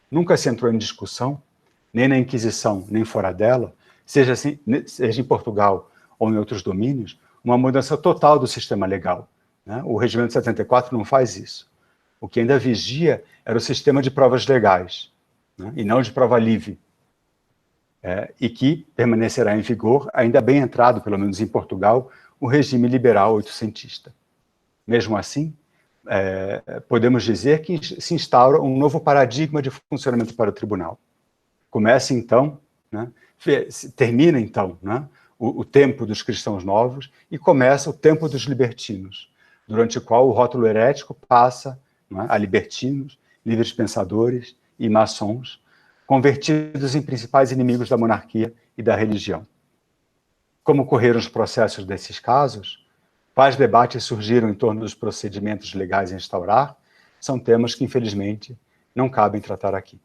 nunca se entrou em discussão, nem na Inquisição, nem fora dela, seja em Portugal ou em outros domínios, uma mudança total do sistema legal. Né? O regimento de 74 não faz isso. O que ainda vigia era o sistema de provas legais, né? E não de prova livre, e que permanecerá em vigor, ainda bem entrado, pelo menos em Portugal, o regime liberal oitocentista. Mesmo assim, podemos dizer que se instaura um novo paradigma de funcionamento para o tribunal. Começa então, né, termina então, né, o tempo dos cristãos novos e começa o tempo dos libertinos, durante o qual o rótulo herético passa, né, a libertinos, livres pensadores e maçons, convertidos em principais inimigos da monarquia e da religião. Como ocorreram os processos desses casos, quais debates surgiram em torno dos procedimentos legais a instaurar, são temas que, infelizmente, não cabem tratar aqui.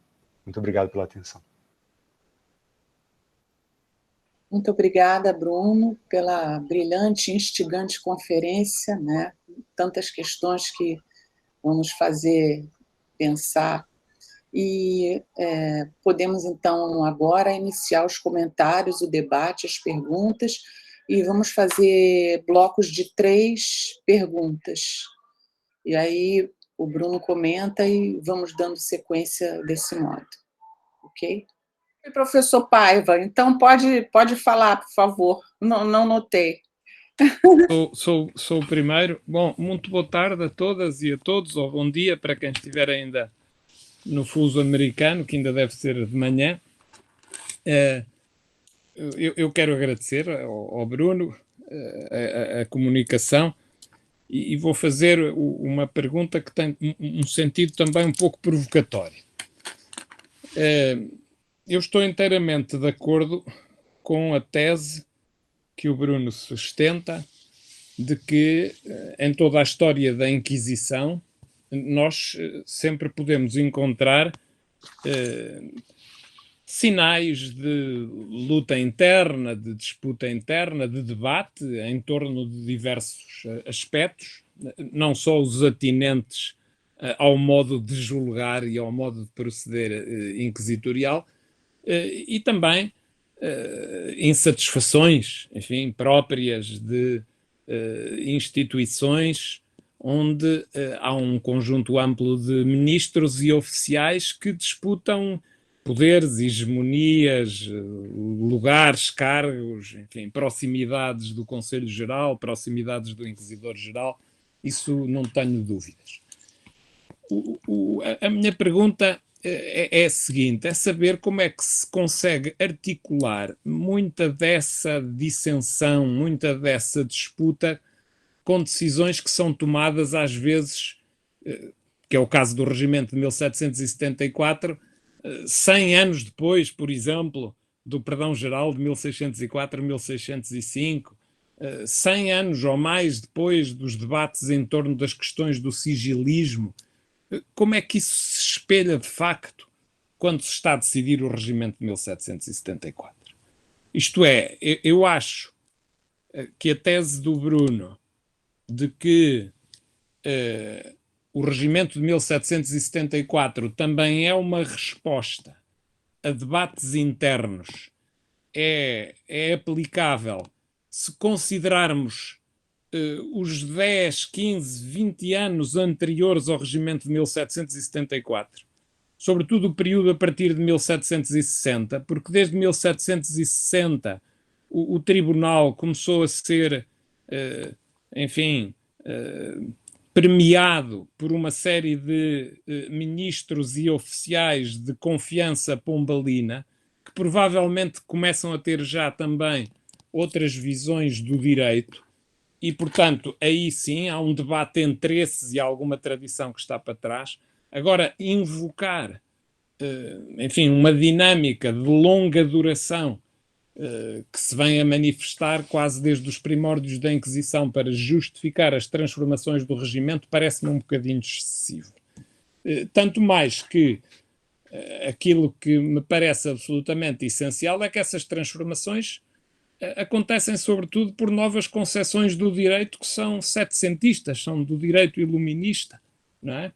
Muito obrigado pela atenção. Muito obrigada, Bruno, pela brilhante e instigante conferência, né? Tantas questões que vão nos fazer pensar. E podemos, então, agora iniciar os comentários, o debate, as perguntas, e vamos fazer blocos de 3 perguntas. E aí o Bruno comenta e vamos dando sequência desse modo. Ok? E professor Paiva, então pode falar, por favor. Não notei. Sou o primeiro. Bom, muito boa tarde a todas e a todos, ou bom dia para quem estiver ainda no fuso americano, que ainda deve ser de manhã. Eu quero agradecer ao Bruno a comunicação e vou fazer uma pergunta que tem um sentido também um pouco provocatório. Eu estou inteiramente de acordo com a tese que o Bruno sustenta de que em toda a história da Inquisição nós sempre podemos encontrar sinais de luta interna, de disputa interna, de debate em torno de diversos aspectos, não só os atinentes ao modo de julgar e ao modo de proceder inquisitorial, e também insatisfações, enfim, próprias de instituições onde há um conjunto amplo de ministros e oficiais que disputam poderes, hegemonias, lugares, cargos, enfim, proximidades do Conselho Geral, proximidades do Inquisidor-Geral, isso não tenho dúvidas. A minha pergunta é a seguinte, é saber como é que se consegue articular muita dessa dissensão, muita dessa disputa com decisões que são tomadas às vezes, que é o caso do regimento de 1774, 100 anos depois, por exemplo, do perdão geral de 1604 a 1605, 100 anos ou mais depois dos debates em torno das questões do sigilismo. Como é que isso se espelha de facto quando se está a decidir o regimento de 1774? Isto é, eu acho que a tese do Bruno de que o regimento de 1774 também é uma resposta a debates internos é aplicável se considerarmos os 10, 15, 20 anos anteriores ao regimento de 1774, sobretudo o período a partir de 1760, porque desde 1760 o tribunal começou a ser, enfim, premiado por uma série de ministros e oficiais de confiança pombalina, que provavelmente começam a ter já também outras visões do direito, e, portanto, aí sim há um debate entre esses e alguma tradição que está para trás. Agora, invocar, enfim, uma dinâmica de longa duração que se vem a manifestar quase desde os primórdios da Inquisição para justificar as transformações do regimento parece-me um bocadinho excessivo. Tanto mais que aquilo que me parece absolutamente essencial é que essas transformações acontecem sobretudo por novas concepções do direito que são setecentistas, são do direito iluminista, não é?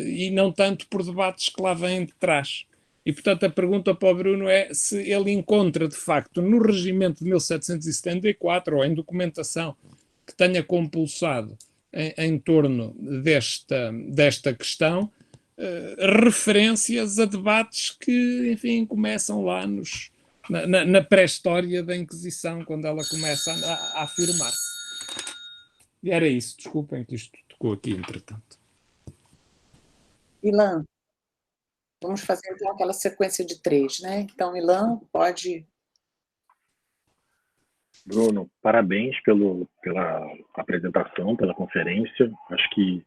E não tanto por debates que lá vêm de trás. E, portanto, a pergunta para o Bruno é se ele encontra, de facto, no regimento de 1774 ou em documentação que tenha compulsado em torno desta questão, referências a debates que, enfim, começam lá na pré-história da Inquisição, quando ela começa a afirmar-se. E era isso, desculpem que isto tocou aqui, entretanto. Ilan, vamos fazer então aquela sequência de 3, né? Então, Ilan, pode... Bruno, parabéns pela apresentação, pela conferência. Acho que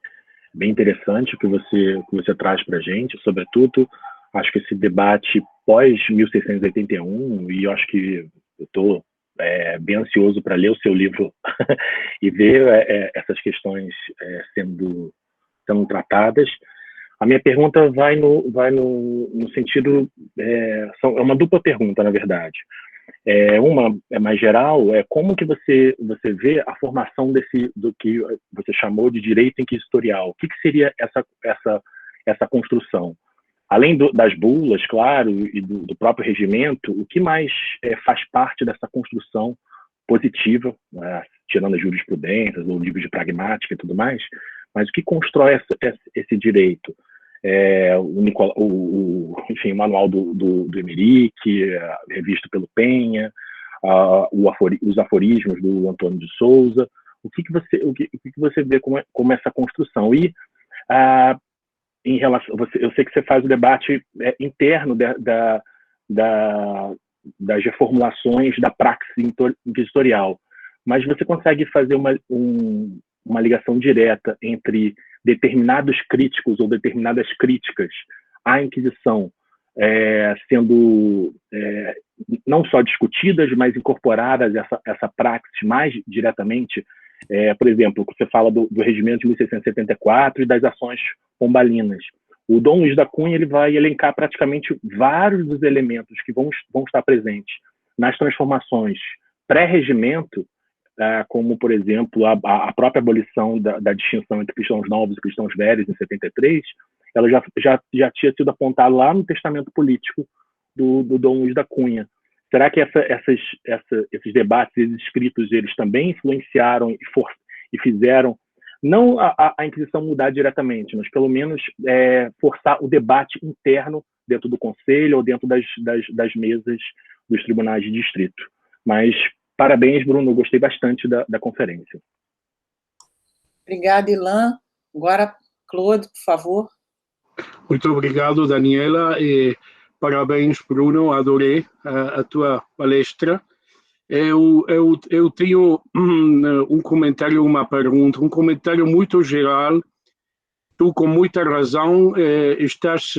é bem interessante o que você traz para a gente, sobretudo, acho que esse debate pós-1681, e eu acho que eu estou bem ansioso para ler o seu livro e ver essas questões sendo tratadas. A minha pergunta vai no sentido... é uma dupla pergunta, na verdade. Uma é mais geral, como que você vê a formação do que você chamou de direito inquisitorial? O que seria essa construção? Além das bulas, claro, e do próprio regimento, o que mais faz parte dessa construção positiva, né, tirando as jurisprudências, ou livros de pragmática e tudo mais, mas o que constrói esse direito? Enfim, o manual do Emerick, revisto pelo Penha, os aforismos do Antônio de Souza. O que você vê como essa construção? E em relação, eu sei que você faz o debate interno das reformulações da praxis inquisitorial, mas você consegue fazer uma ligação direta entre determinados críticos ou determinadas críticas à Inquisição sendo não só discutidas, mas incorporadas essa praxis mais diretamente? Por exemplo, você fala do regimento de 1674 e das ações pombalinas. O Dom Luís da Cunha ele vai elencar praticamente vários dos elementos que vão estar presentes nas transformações pré-regimento, como, por exemplo, a própria abolição da distinção entre cristãos novos e cristãos velhos, em 73, ela já tinha sido apontada lá no testamento político do Dom Luís da Cunha. Será que esses debates, esses escritos, eles também influenciaram e fizeram, não a Inquisição mudar diretamente, mas pelo menos forçar o debate interno dentro do Conselho ou dentro das mesas dos tribunais de distrito? Mas parabéns, Bruno, eu gostei bastante da conferência. Obrigada, Ilan. Agora, Claude, por favor. Muito obrigado, Daniela, e parabéns, Bruno, adorei a tua palestra. Eu tenho um comentário, uma pergunta, um comentário muito geral. Tu, com muita razão, estás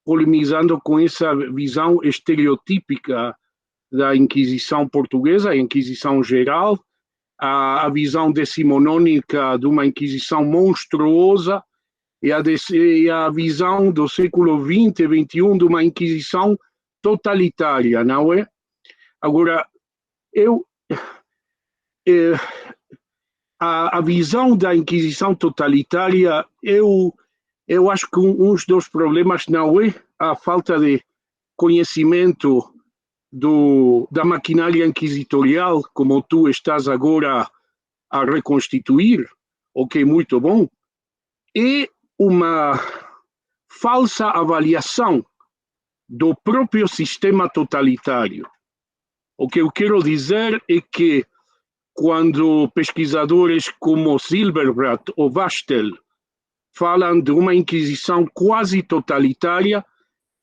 polemizando com essa visão estereotípica da Inquisição portuguesa, a Inquisição geral, a visão decimonônica de uma Inquisição monstruosa e a visão do século XX e XXI de uma Inquisição totalitária, não é? Agora, a visão da Inquisição totalitária, eu acho que um dos problemas não é a falta de conhecimento da maquinária inquisitorial, como tu estás agora a reconstituir, o que é muito bom, é uma falsa avaliação do próprio sistema totalitário. O que eu quero dizer é que quando pesquisadores como Silberbratt ou Wastel falam de uma inquisição quase totalitária,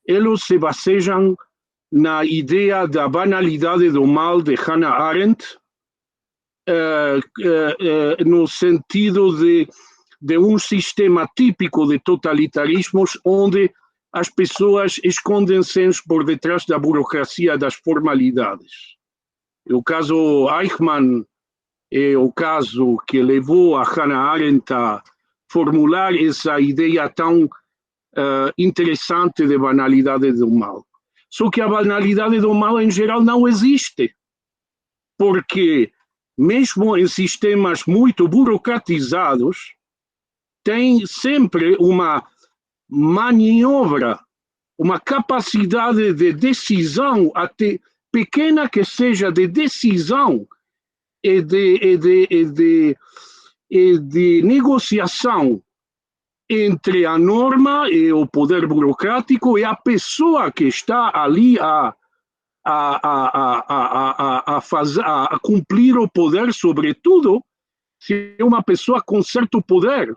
eles se baseiam na ideia da banalidade do mal de Hannah Arendt, no sentido de um sistema típico de totalitarismos onde as pessoas escondem-se por detrás da burocracia das formalidades. O caso Eichmann é o caso que levou a Hannah Arendt a formular essa ideia tão interessante de banalidade do mal. Só que a banalidade do mal, em geral, não existe, porque mesmo em sistemas muito burocratizados, tem sempre uma maniobra, uma capacidade de decisão, até pequena que seja, de decisão e de negociação entre a norma e o poder burocrático e a pessoa que está ali a cumprir o poder, sobretudo, se é uma pessoa com certo poder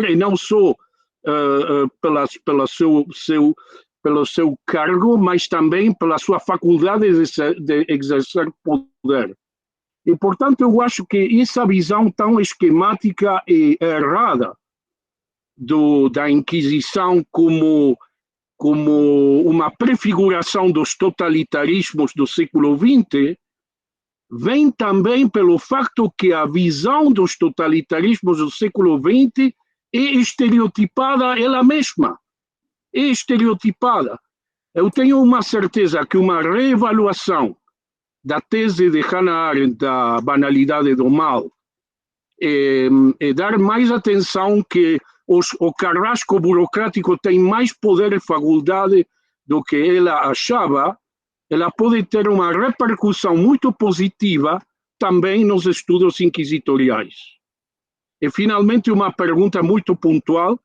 e não só pelo seu cargo, mas também pela sua faculdade de exercer poder. E, portanto, eu acho que essa visão tão esquemática e errada da Inquisição como uma prefiguração dos totalitarismos do século XX vem também pelo facto que a visão dos totalitarismos do século XX é estereotipada ela mesma. É estereotipada. Eu tenho uma certeza que uma reavaliação da tese de Hannah Arendt da banalidade do mal é dar mais atenção que o carrasco burocrático tem mais poder e faculdade do que ela achava, ela pode ter uma repercussão muito positiva também nos estudos inquisitoriais. E, finalmente, uma pergunta muito pontual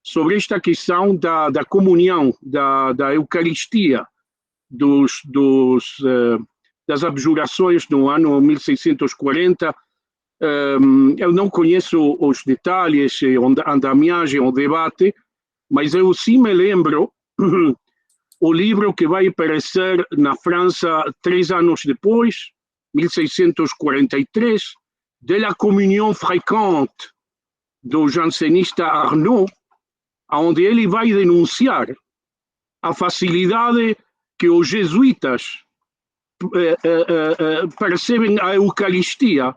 sobre esta questão da comunhão, da Eucaristia, das abjurações no ano 1640. Eu não conheço os detalhes, a andamiagem, o debate, mas eu sim me lembro o livro que vai aparecer na França 3 anos depois, 1643, de la communion fréquente do jansenista Arnaud, onde ele vai denunciar a facilidade que os jesuítas percebem a Eucaristia,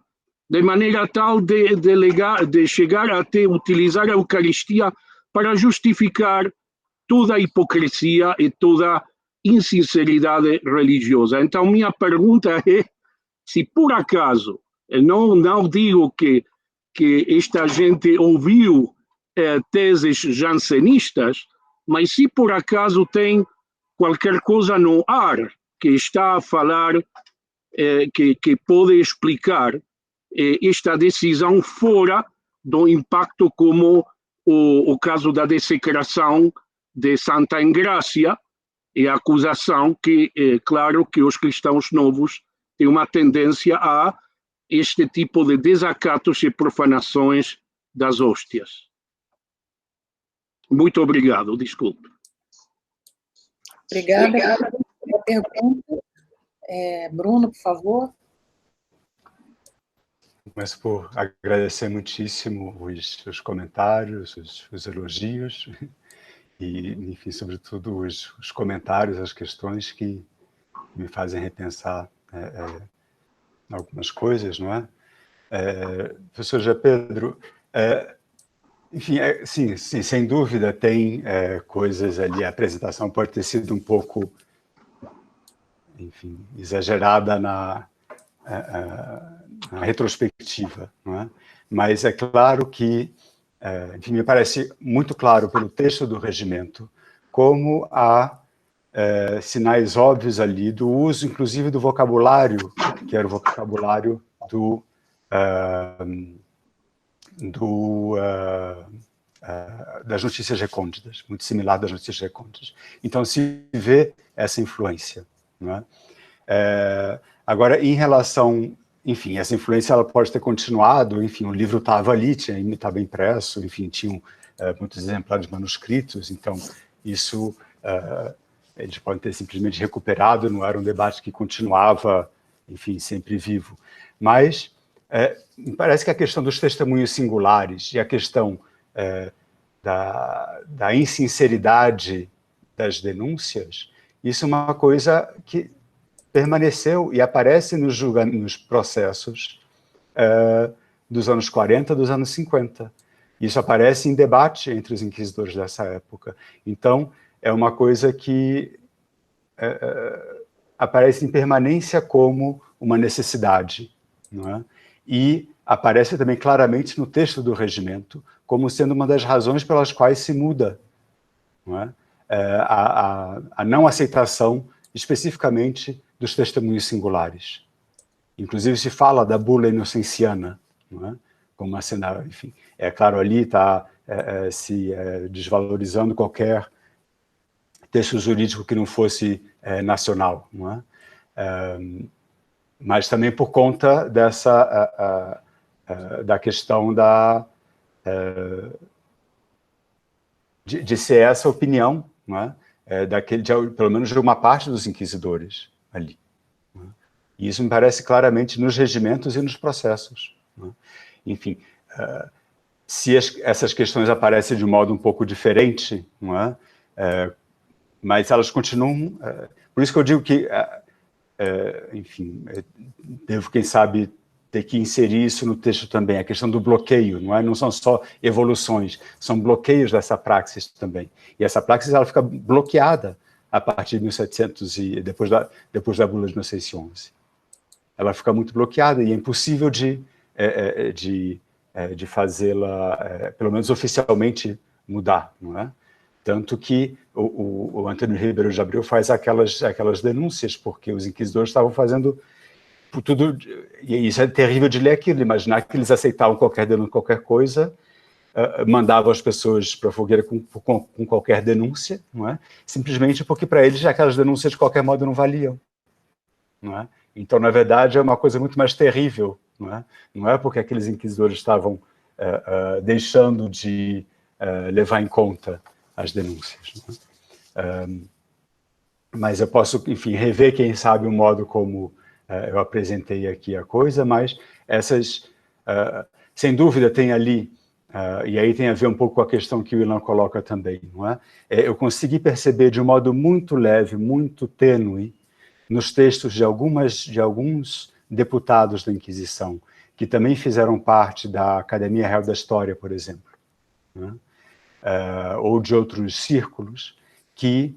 de maneira tal de chegar até utilizar a Eucaristia para justificar toda a hipocrisia e toda a insinceridade religiosa. Então, minha pergunta é, se por acaso, não digo que esta gente ouviu teses jansenistas, mas se por acaso tem qualquer coisa no ar que está a falar, que pode explicar esta decisão fora do impacto como o caso da desecração de Santa Engrácia e a acusação que, claro, que os cristãos novos têm uma tendência a este tipo de desacatos e profanações das hóstias. Muito obrigado, desculpe. Obrigada. Uma pergunta. Bruno, por favor. Começo por agradecer muitíssimo os comentários, os elogios e, enfim, sobretudo os comentários, as questões que me fazem repensar algumas coisas, não é? Professor José Pedro, enfim, sim, sem dúvida tem coisas ali, a apresentação pode ter sido um pouco, enfim, exagerada na retrospectiva, não é? Mas é claro que, enfim, me parece muito claro pelo texto do regimento como há sinais óbvios ali do uso, inclusive, do vocabulário, que era o vocabulário do das notícias recônditas, muito similar das notícias recônditas. Então, se vê essa influência. Não é? Agora, em relação... Enfim, essa influência ela pode ter continuado, enfim, o livro estava ali, estava impresso, enfim, tinham muitos exemplares manuscritos, então isso eles podem ter simplesmente recuperado, não era um debate que continuava, enfim, sempre vivo. Mas me parece que a questão dos testemunhos singulares e a questão da insinceridade das denúncias, isso é uma coisa que permaneceu e aparece nos processos dos anos 40, dos anos 50. Isso aparece em debate entre os inquisidores dessa época. Então, é uma coisa que aparece em permanência como uma necessidade, não é? E aparece também claramente no texto do regimento como sendo uma das razões pelas quais se muda, não é? A não aceitação especificamente dos testemunhos singulares. Inclusive se fala da bula inocenciana, não é? Como uma cena, enfim, é claro, ali está se desvalorizando qualquer texto jurídico que não fosse nacional, não é? Mas também por conta dessa da questão de ser essa opinião, não é? Pelo menos de uma parte dos inquisidores ali. Não é? E isso me parece claramente nos regimentos e nos processos. Não é? Enfim, se essas questões aparecem de um modo um pouco diferente, não é? Mas elas continuam... por isso que eu digo que, enfim, devo, quem sabe, ter que inserir isso no texto também, a questão do bloqueio, não é? Não são só evoluções, são bloqueios dessa praxis também. E essa praxis ela fica bloqueada a partir de 1700 e depois da bula de 1911. Ela fica muito bloqueada e é impossível de fazê-la, pelo menos oficialmente, mudar, não é? Tanto que o Antônio Ribeiro de Abreu faz aquelas denúncias, porque os inquisidores estavam fazendo tudo, e isso é terrível de ler aquilo, imaginar que eles aceitavam qualquer coisa, mandavam as pessoas para a fogueira com qualquer denúncia, não é? Simplesmente porque para eles aquelas denúncias de qualquer modo não valiam, não é? Então, na verdade, é uma coisa muito mais terrível, não é? Não é porque aqueles inquisidores estavam deixando de levar em conta as denúncias. Não é? Mas eu posso, enfim, rever, quem sabe, o modo como eu apresentei aqui a coisa, mas essas, sem dúvida, tem ali, e aí tem a ver um pouco com a questão que o Ilan coloca também, não é? Eu consegui perceber de um modo muito leve, muito tênue, nos textos de alguns deputados da Inquisição, que também fizeram parte da Academia Real da História, por exemplo, não é? Ou de outros círculos, que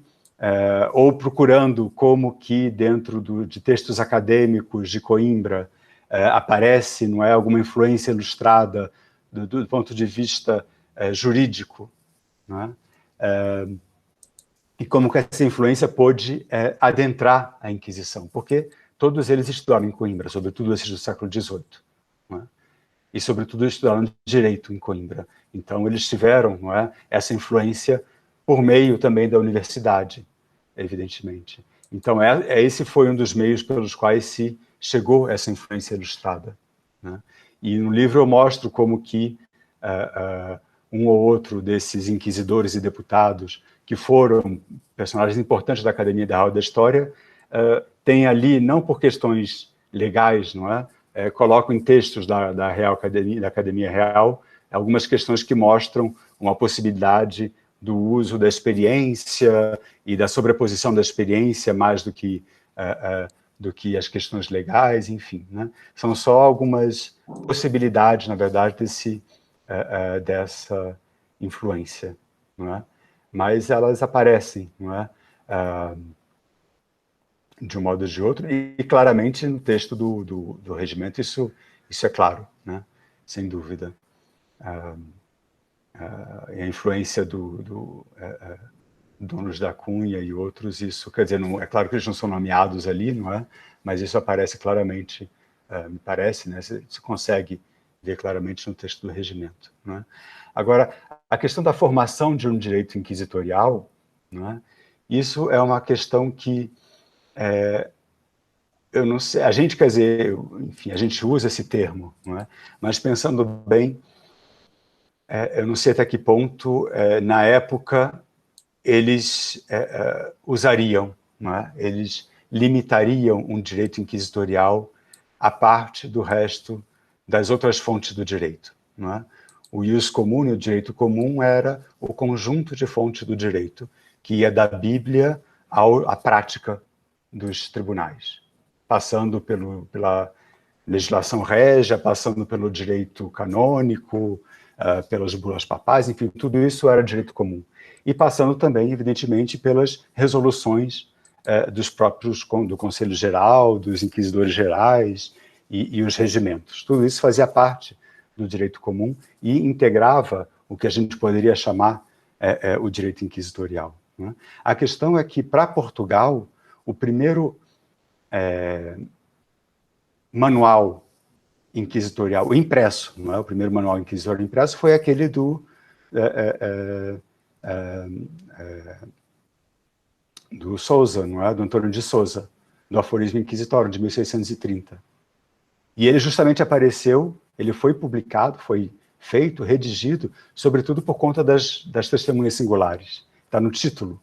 ou procurando como que dentro de textos acadêmicos de Coimbra aparece, não é, alguma influência ilustrada do ponto de vista jurídico, não é? E como que essa influência pôde adentrar a Inquisição, porque todos eles estudaram em Coimbra, sobretudo esses do século XVIII, não é? E sobretudo estudaram direito em Coimbra. Então eles tiveram, não é, essa influência por meio também da universidade, evidentemente. Então, esse foi um dos meios pelos quais se chegou essa influência ilustrada, né? E no livro eu mostro como que um ou outro desses inquisidores e deputados, que foram personagens importantes da Academia Real da História, tem ali, não por questões legais, não é? Colocam em textos da Academia Real, algumas questões que mostram uma possibilidade do uso da experiência e da sobreposição da experiência mais do que as questões legais, enfim, né? São só algumas possibilidades, na verdade, dessa influência, não é? Mas elas aparecem, não é? De um modo ou de outro, e claramente no texto do regimento isso é claro, né? Sem dúvida. A influência Donos da Cunha e outros, isso, quer dizer, não, é claro que eles não são nomeados ali, não é? Mas isso aparece claramente me parece, né? Se consegue ver claramente no texto do regimento, né? Agora, a questão da formação de um direito inquisitorial, né? Isso é uma questão que eu não sei, a gente, quer dizer, enfim, a gente usa esse termo, não é? Mas pensando bem, eu não sei até que ponto, na época, eles usariam, não é? Eles limitariam um direito inquisitorial à parte do resto das outras fontes do direito, não é? O ius comune, o direito comum, era o conjunto de fontes do direito, que ia da Bíblia à prática dos tribunais, passando pela legislação régia, passando pelo direito canônico, pelas bulas papais, enfim, tudo isso era direito comum. E passando também, evidentemente, pelas resoluções dos próprios, do Conselho Geral, dos inquisidores gerais e os regimentos. Tudo isso fazia parte do direito comum e integrava o que a gente poderia chamar o direito inquisitorial, né? A questão é que, para Portugal, o primeiro manual inquisitorial impresso, não é? O primeiro manual inquisitorial impresso foi aquele do Sousa, não é? Do Antônio de Sousa, do Aforismo Inquisitório, de 1630. E ele justamente apareceu, ele foi publicado, foi feito, redigido, sobretudo por conta das testemunhas singulares. Está no título,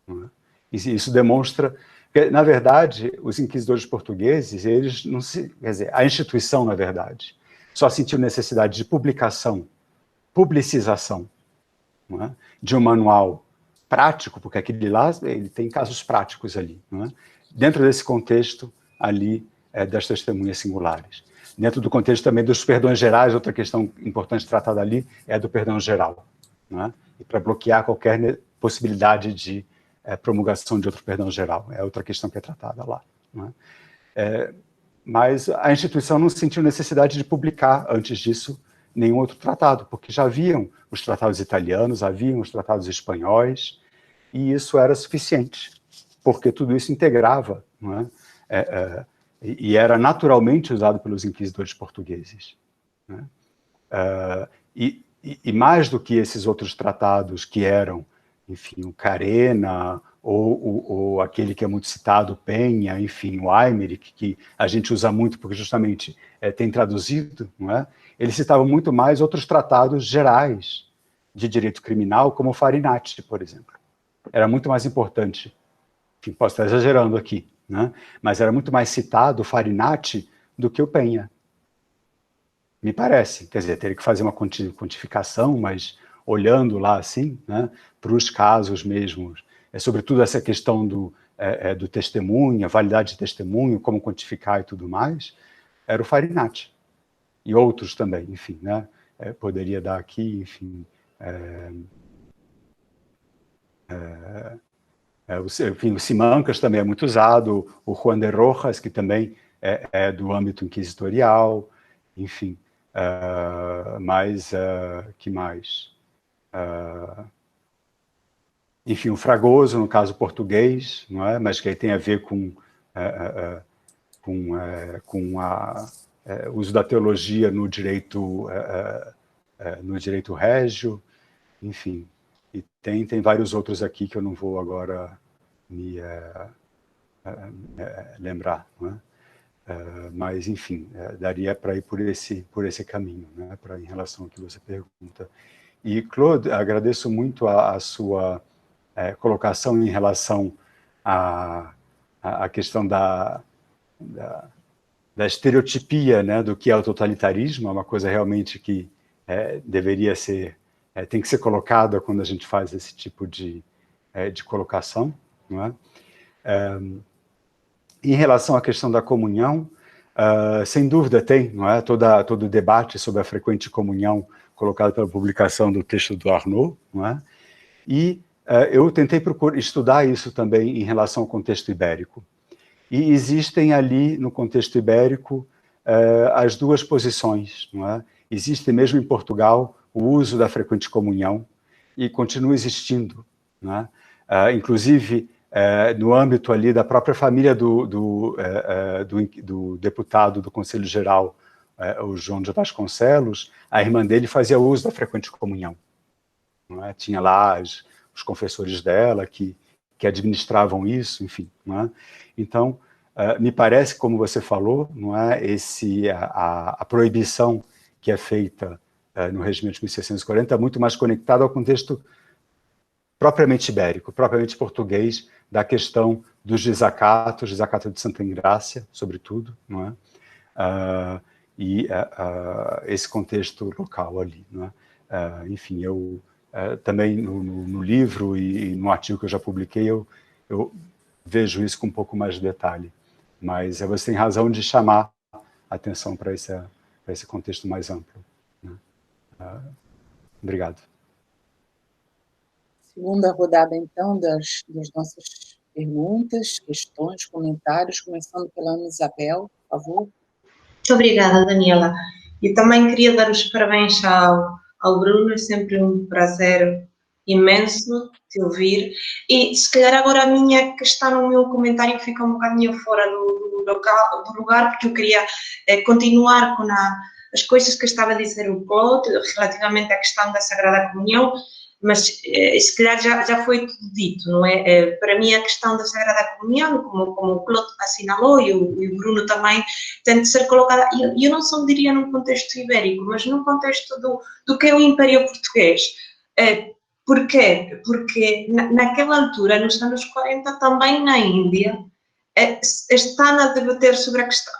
não é? E isso demonstra que, na verdade, os inquisidores portugueses, eles não se... Quer dizer, a instituição, na verdade, só sentiu necessidade de publicização, não é? De um manual prático, porque aquele lá, ele tem casos práticos ali, não é? Dentro desse contexto ali das testemunhas singulares. Dentro do contexto também dos perdões gerais, outra questão importante tratada ali é do perdão geral, não é? E para bloquear qualquer possibilidade de promulgação de outro perdão geral, é outra questão que é tratada lá, não é? Mas a instituição não sentiu necessidade de publicar, antes disso, nenhum outro tratado, porque já haviam os tratados italianos, haviam os tratados espanhóis, e isso era suficiente, porque tudo isso integrava, não é? E era naturalmente usado pelos inquisidores portugueses, né? E mais do que esses outros tratados que eram, enfim, o Carena, ou aquele que é muito citado, Penha, enfim, o Aymeric, que a gente usa muito porque justamente tem traduzido, não é? Eles citavam muito mais outros tratados gerais de direito criminal, como o Farinati, por exemplo. Era muito mais importante, enfim, posso estar exagerando aqui, né? Mas era muito mais citado o Farinati do que o Penha. Me parece, quer dizer, teria que fazer uma quantificação, mas olhando lá assim, né, para os casos mesmos, sobretudo essa questão do testemunho, a validade de testemunho, como quantificar e tudo mais, era o Farinati. E outros também, enfim, né? Poderia dar aqui, enfim... enfim, o Simancas também é muito usado, o Juan de Rojas, que também é do âmbito inquisitorial, enfim. Mas, que mais? Enfim, o Fragoso, no caso português, não é? Mas que aí tem a ver com o uso da teologia no direito régio, enfim. E tem vários outros aqui que eu não vou agora me lembrar, não é? Mas, enfim, daria para ir por esse caminho, né, em relação ao que você pergunta. E, Claude, agradeço muito a sua colocação em relação à questão da estereotipia, né, do que é o totalitarismo, é uma coisa realmente que deveria ser, tem que ser colocada quando a gente faz esse tipo de colocação, não é? Em relação à questão da comunhão, sem dúvida tem, não é? Todo o debate sobre a frequente comunhão colocado pela publicação do texto do Arnaud, não é? E eu tentei estudar isso também em relação ao contexto ibérico. E existem ali, no contexto ibérico, as duas posições, não é? Existe mesmo em Portugal o uso da frequente comunhão e continua existindo, não é? Inclusive, no âmbito ali da própria família do deputado do Conselho Geral, o João de Vasconcelos, a irmã dele fazia uso da frequente comunhão. Não é? Tinha lá os confessores dela que administravam isso, enfim. Não é? Então, me parece, como você falou, não é, a proibição que é feita no regimento de 1640 é muito mais conectada ao contexto propriamente ibérico, propriamente português, da questão dos desacatos, desacato de Santa Engrácia, sobretudo, não é? Esse contexto local ali. Não é? Enfim, eu também no livro e no artigo que eu já publiquei, eu vejo isso com um pouco mais de detalhe. Mas você tem razão de chamar a atenção para esse contexto mais amplo. Né? Obrigado. Segunda rodada, então, das nossas perguntas, questões, comentários, começando pela Ana Isabel, por favor. Muito obrigada, Daniela. Eu também queria dar os parabéns ao Bruno, é sempre um prazer imenso te ouvir. E, se calhar, agora a minha questão, o meu comentário fica um bocadinho fora do lugar, porque eu queria continuar com as coisas que estava a dizer o Claude, relativamente à questão da Sagrada Comunhão, mas se calhar já foi tudo dito, não é? Para mim a questão da Sagrada Comunhão, como o Claude assinalou e o Bruno também, tem de ser colocada, eu não só diria num contexto ibérico, mas num contexto do que é o Império Português. Porquê? Porque naquela altura, nos anos 40, também na Índia, estão a debater sobre a questão,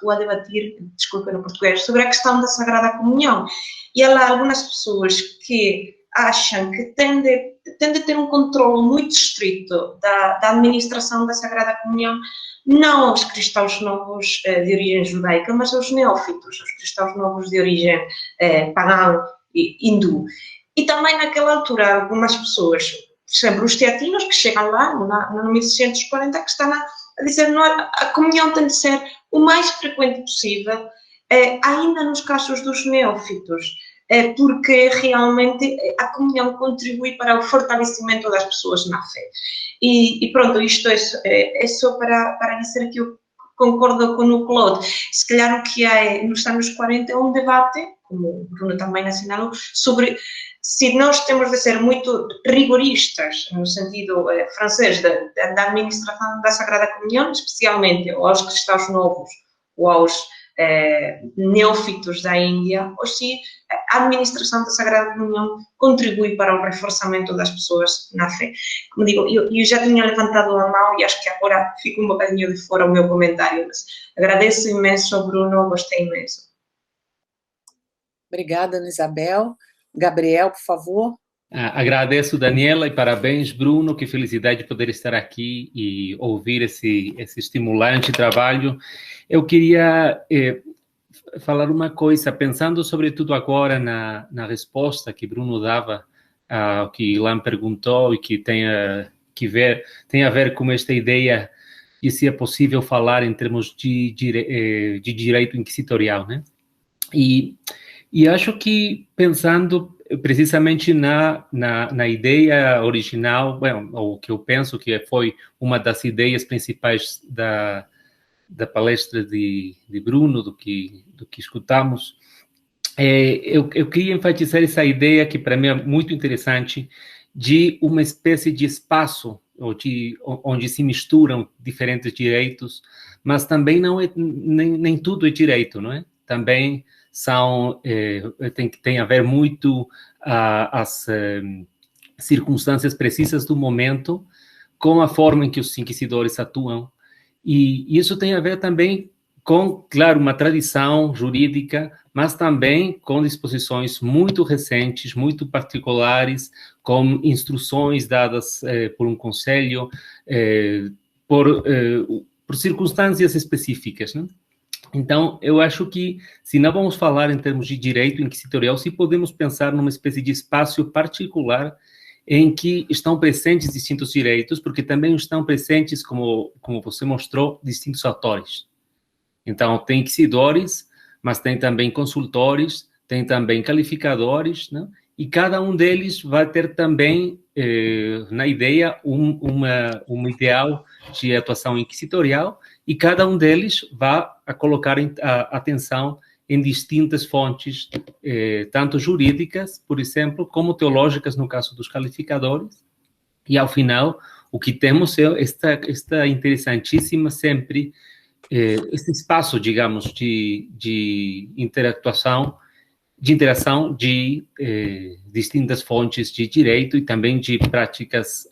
desculpa no português, sobre a questão da Sagrada Comunhão. E há algumas pessoas que acham que tem de ter um controle muito estrito da administração da Sagrada Comunhão, não aos cristãos novos de origem judaica, mas aos neófitos, aos cristãos novos de origem pagã e hindu. E também naquela altura algumas pessoas, por exemplo, os teatinos que chegam lá no 1640, que estão a dizer que a comunhão tem de ser o mais frequente possível, ainda nos casos dos neófitos, porque realmente a comunhão contribui para o fortalecimento das pessoas na fé. E pronto, isto é só para dizer que eu concordo com o Claude. Se calhar o que há nos anos 40 é um debate, como o Bruno também assinalou, sobre se nós temos de ser muito rigoristas, no sentido francês, da administração da Sagrada Comunhão, especialmente aos cristãos novos ou aos neófitos da Índia, ou se a administração da Sagrada Comunhão contribui para o reforçamento das pessoas na fé. Como digo, eu já tinha levantado a mão e acho que agora fica um bocadinho de fora o meu comentário, mas agradeço imenso, Bruno, gostei imenso. Obrigada, Ana Isabel. Gabriel, por favor. Agradeço, Daniela, e parabéns, Bruno. Que felicidade poder estar aqui e ouvir esse estimulante trabalho. Eu queria falar uma coisa, pensando sobretudo agora na resposta que Bruno dava ao que Ilan perguntou e que tem a ver com esta ideia de se é possível falar em termos de direito inquisitorial, né? E acho que, pensando precisamente na ideia original, o que eu penso que foi uma das ideias principais da palestra de Bruno, do que escutamos, eu queria enfatizar essa ideia que para mim é muito interessante, de uma espécie de espaço onde se misturam diferentes direitos, mas também nem tudo é direito, não é? Também tem a ver muito as circunstâncias precisas do momento com a forma em que os inquisidores atuam. E isso tem a ver também com, claro, uma tradição jurídica, mas também com disposições muito recentes, muito particulares, com instruções dadas por um conselho, por circunstâncias específicas, né? Então, eu acho que, se não vamos falar em termos de direito inquisitorial, se podemos pensar numa espécie de espaço particular em que estão presentes distintos direitos, porque também estão presentes, como você mostrou, distintos atores. Então, tem inquisidores, mas tem também consultores, tem também calificadores, né? E cada um deles vai ter também na ideia, um ideal de atuação inquisitorial, e cada um deles vai a colocar a atenção em distintas fontes, tanto jurídicas, por exemplo, como teológicas, no caso dos calificadores, e, ao final, o que temos é esta interessantíssima sempre, esse espaço, digamos, de interação de distintas fontes de direito e também de práticas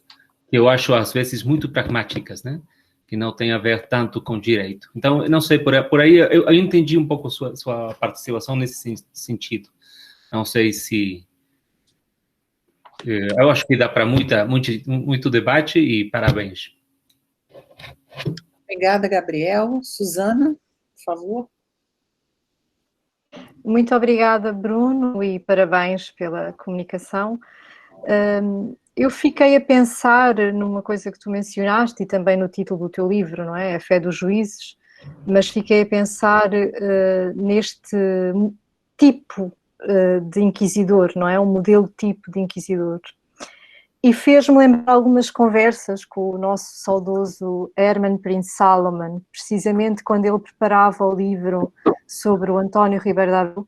que eu acho, às vezes, muito pragmáticas, né? Que não tem a ver tanto com direito. Então, não sei, por aí eu entendi um pouco sua participação nesse sentido. Não sei se... eu acho que dá para muito debate, e parabéns. Obrigada, Gabriel. Suzana, por favor. Muito obrigada, Bruno, e parabéns pela comunicação. Eu fiquei a pensar numa coisa que tu mencionaste, e também no título do teu livro, não é? A Fé dos Juízes, mas fiquei a pensar neste tipo de inquisidor, não é? Um modelo tipo de inquisidor. E fez-me lembrar algumas conversas com o nosso saudoso Herman Prince Salomon, precisamente quando ele preparava o livro sobre o António Ribeiro de Abreu,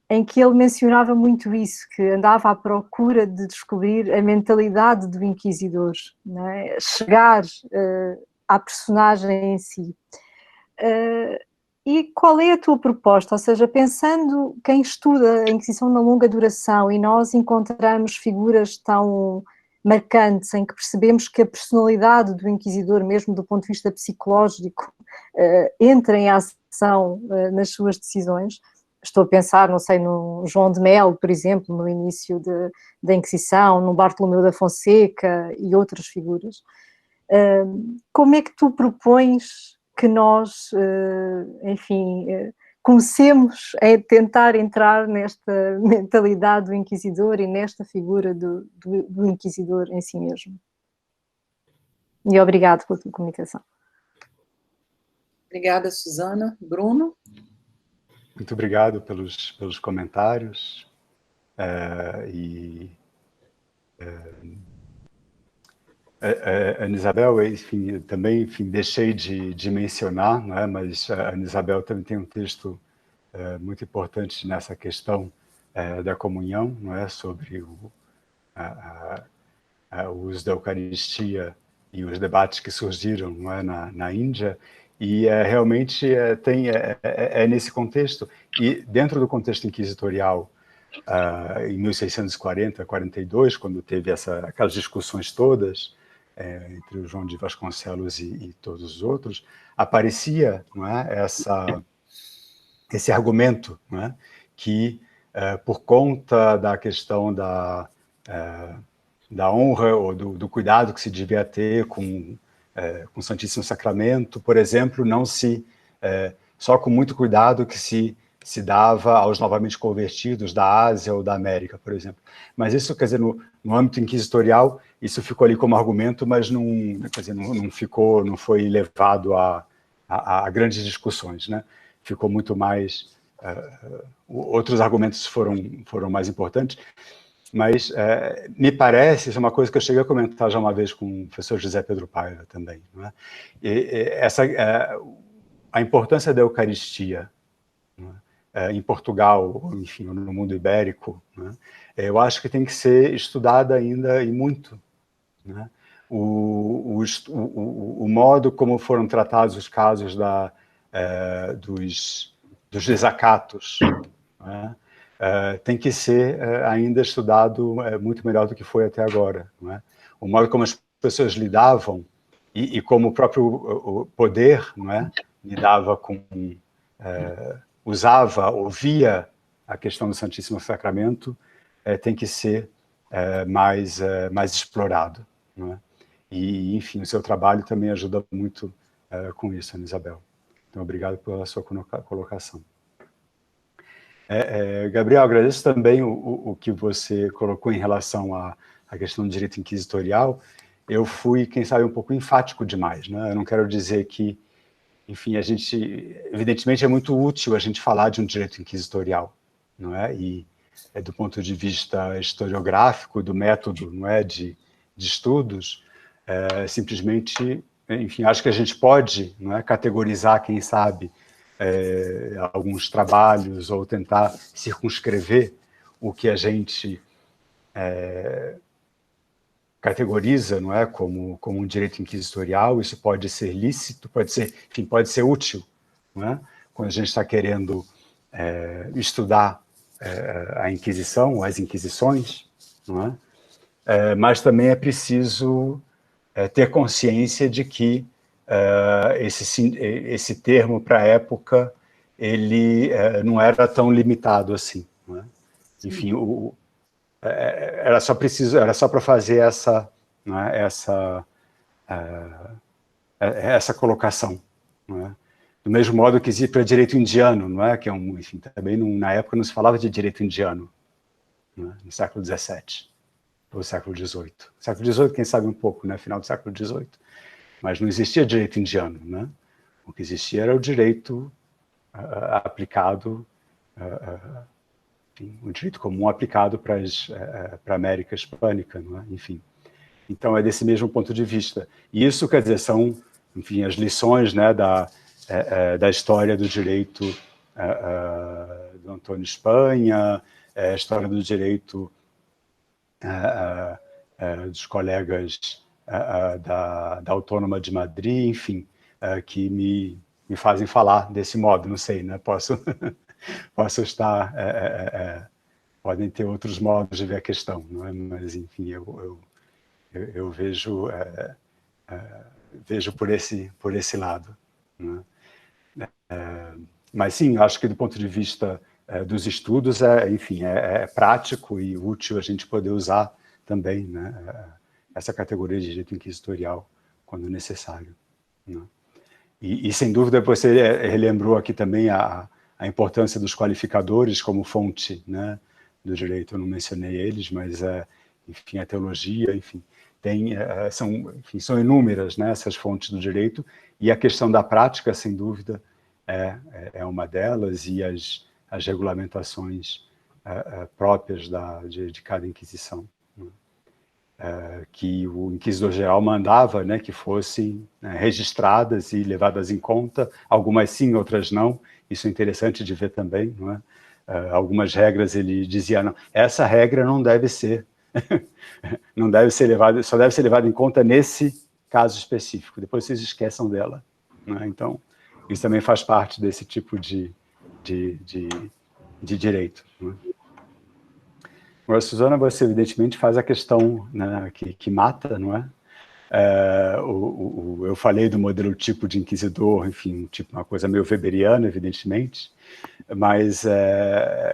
em que ele mencionava muito isso, que andava à procura de descobrir a mentalidade do inquisidor, não é? Chegar à personagem em si. E qual é a tua proposta? Ou seja, pensando quem estuda a Inquisição na longa duração, e nós encontramos figuras tão marcantes em que percebemos que a personalidade do inquisidor, mesmo do ponto de vista psicológico, entra em ação nas suas decisões. Estou a pensar, não sei, no João de Melo, por exemplo, no início da Inquisição, no Bartolomeu da Fonseca e outras figuras. Como é que tu propões que nós, enfim, comecemos a tentar entrar nesta mentalidade do inquisidor e nesta figura do inquisidor em si mesmo? E obrigado pela tua comunicação. Obrigada, Suzana. Bruno? Muito obrigado pelos comentários. Ana Isabel, enfim, também deixei de mencionar, não é? Mas a Ana Isabel também tem um texto muito importante nessa questão da comunhão, não é? Sobre o uso da Eucaristia e os debates que surgiram, não é? na Índia, e realmente é nesse contexto, e dentro do contexto inquisitorial, em 1640, 42, quando teve aquelas discussões todas, entre o João de Vasconcelos e todos os outros, aparecia, não é, esse argumento, não é, que, por conta da questão da honra ou do cuidado que se devia ter com o Santíssimo Sacramento, por exemplo, só com muito cuidado que se dava aos novamente convertidos da Ásia ou da América, por exemplo. Mas isso, quer dizer, no âmbito inquisitorial, isso ficou ali como argumento, mas não foi levado a grandes discussões, né? Ficou muito mais... outros argumentos foram mais importantes, mas me parece, isso é uma coisa que eu cheguei a comentar já uma vez com o professor José Pedro Paiva também, não é? A importância da Eucaristia, em Portugal, enfim, no mundo ibérico, né? Eu acho que tem que ser estudada ainda e muito, né? O modo como foram tratados os casos dos desacatos, né? Tem que ser ainda estudado muito melhor do que foi até agora, não é? O modo como as pessoas lidavam e como o próprio poder, não é, lidava com... ouvia a questão do Santíssimo Sacramento, tem que ser mais explorado, não é? E, enfim, o seu trabalho também ajuda muito com isso, Ana Isabel. Então, obrigado pela sua colocação. Gabriel, agradeço também o que você colocou em relação à questão do direito inquisitorial. Eu fui, quem sabe, um pouco enfático demais, né? Eu não quero dizer que, enfim, evidentemente é muito útil a gente falar de um direito inquisitorial, não é? E do ponto de vista historiográfico, do método, não é, de de estudos, simplesmente, enfim, acho que a gente pode, não é, categorizar, quem sabe, alguns trabalhos ou tentar circunscrever o que a gente categoriza, não é, como um direito inquisitorial. Isso pode ser lícito, pode ser, enfim, pode ser útil, não é? Quando a gente está querendo estudar a Inquisição, as Inquisições, não é? Mas também é preciso ter consciência de que esse termo, para a época, ele não era tão limitado assim, não é? Enfim, era só para fazer essa, não é, essa colocação, não é? Do mesmo modo que existe para direito indiano, não é? Que é enfim, também na época não se falava de direito indiano, não é? No século XVII ou século XVIII. Século XVIII, quem sabe um pouco, né? Final do século XVIII. Mas não existia direito indiano, né? O que existia era o direito aplicado, enfim, o direito comum aplicado para a América Hispânica, não é? Enfim. Então, é desse mesmo ponto de vista. E isso, quer dizer, são, enfim, as lições, né, da história do direito do Antônio Espanha, a história do direito dos colegas da Autônoma de Madrid, enfim, que me fazem falar desse modo. Não sei, né? Posso estar... podem ter outros modos de ver a questão, não é? Mas, enfim, eu vejo por esse lado, não é? Mas sim, acho que do ponto de vista dos estudos, enfim, é prático e útil a gente poder usar também, né, essa categoria de direito inquisitorial quando necessário, né? E sem dúvida você relembrou aqui também a importância dos qualificadores como fonte, né, do direito. Eu não mencionei eles, mas enfim, a teologia, enfim, são inúmeras, né, essas fontes do direito, e a questão da prática, sem dúvida, é uma delas, e as regulamentações próprias de cada Inquisição, né? Que o Inquisidor-Geral mandava, né, que fossem registradas e levadas em conta, algumas sim, outras não. Isso é interessante de ver também, não é? Algumas regras ele dizia, não, essa regra não deve ser não deve ser levada, só deve ser levada em conta nesse caso específico, depois vocês esqueçam dela, né? Então, isso também faz parte desse tipo de direito, né? Agora, Suzana, você evidentemente faz a questão, né, que mata, não é? Eu falei do modelo tipo de inquisidor, enfim, tipo uma coisa meio weberiana, evidentemente, mas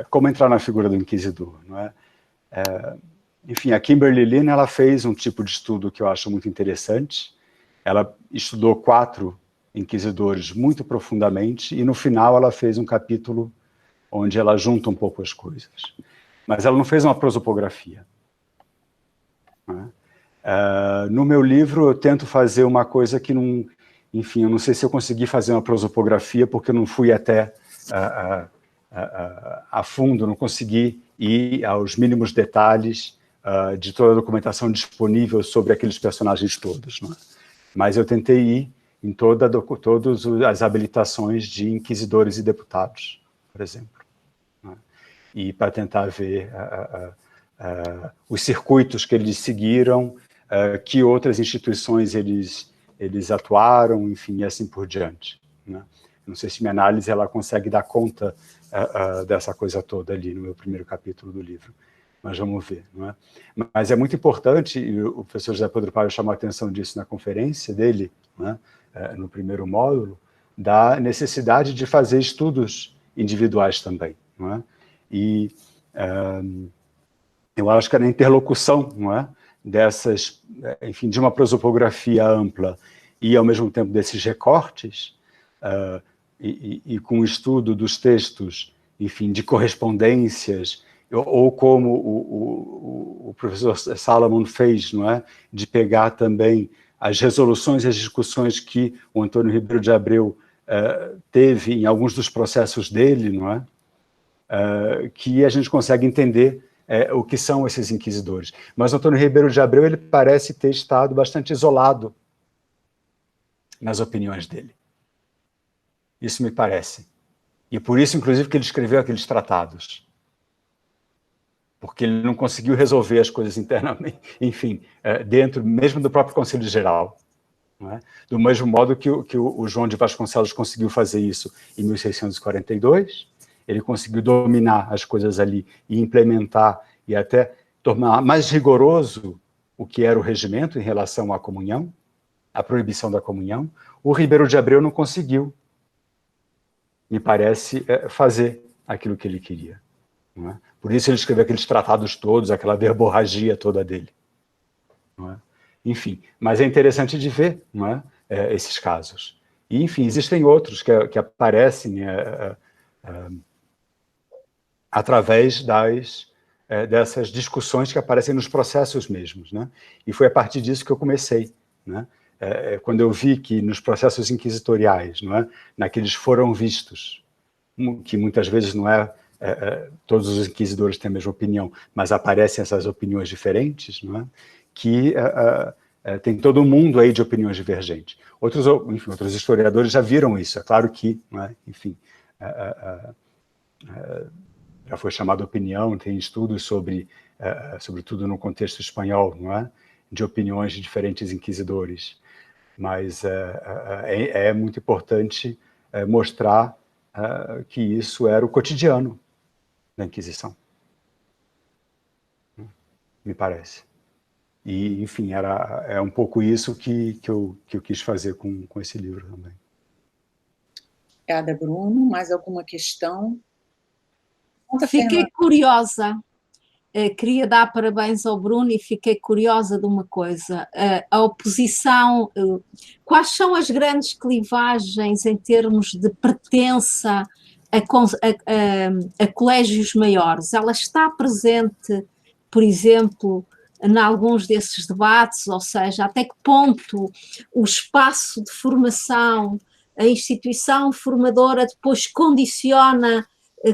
como entrar na figura do inquisidor, não é? Enfim, a Kimberly Lin, ela fez um tipo de estudo que eu acho muito interessante. Ela estudou 4 inquisidores muito profundamente e no final ela fez um capítulo onde ela junta um pouco as coisas. Mas ela não fez uma prosopografia, né? No meu livro eu tento fazer uma coisa que não... Enfim, eu não sei se eu consegui fazer uma prosopografia porque eu não fui até a fundo, não consegui ir aos mínimos detalhes de toda a documentação disponível sobre aqueles personagens todos, não é? Mas eu tentei ir em todas as habilitações de inquisidores e deputados, por exemplo, não é? E para tentar ver os circuitos que eles seguiram, que outras instituições eles atuaram, enfim, e assim por diante, né? Não sei se minha análise ela consegue dar conta dessa coisa toda ali no meu primeiro capítulo do livro, mas vamos ver, não é? Mas é muito importante, e o professor José Pedro Paio chamou a atenção disso na conferência dele, né, no primeiro módulo, da necessidade de fazer estudos individuais também, não é? E eu acho que na interlocução, não é, dessas, enfim, de uma prosopografia ampla e, ao mesmo tempo, desses recortes, e com o estudo dos textos, enfim, de correspondências, ou como o professor Salomon fez, não é, de pegar também as resoluções e as discussões que o Antônio Ribeiro de Abreu teve em alguns dos processos dele, não é, que a gente consegue entender o que são esses inquisidores. Mas Antônio Ribeiro de Abreu ele parece ter estado bastante isolado nas opiniões dele. Isso me parece. E por isso, inclusive, que ele escreveu aqueles tratados. Porque ele não conseguiu resolver as coisas internamente, enfim, dentro mesmo do próprio Conselho Geral. Não é? Do mesmo modo que o João de Vasconcelos conseguiu fazer isso em 1642, ele conseguiu dominar as coisas ali e implementar e até tornar mais rigoroso o que era o regimento em relação à comunhão, a proibição da comunhão. O Ribeiro de Abreu não conseguiu, me parece, fazer aquilo que ele queria. Não é? Por isso ele escreveu aqueles tratados todos, aquela verborragia toda dele. Não é? Enfim, mas é interessante de ver, não é? Esses casos. E, enfim, existem outros que aparecem através dessas discussões que aparecem nos processos mesmos. Né? E foi a partir disso que eu comecei. Né? Quando eu vi que nos processos inquisitoriais, não é? Naqueles foram vistos, que muitas vezes não todos os inquisidores têm a mesma opinião, mas aparecem essas opiniões diferentes, não é? Que tem todo mundo aí de opiniões divergentes. Outros historiadores já viram isso, é claro que, não é? Enfim, já foi chamado opinião, tem estudos sobretudo no contexto espanhol, não é? De opiniões de diferentes inquisidores. Mas é muito importante mostrar que isso era o cotidiano da Inquisição, me parece. E, enfim, é um pouco isso que eu quis fazer com esse livro também. Obrigada, Bruno. Mais alguma questão? Fiquei curiosa. Queria dar parabéns ao Bruno e fiquei curiosa de uma coisa. A oposição, quais são as grandes clivagens em termos de pertença a colégios maiores? Ela está presente, por exemplo, em alguns desses debates, ou seja, até que ponto o espaço de formação, a instituição formadora depois condiciona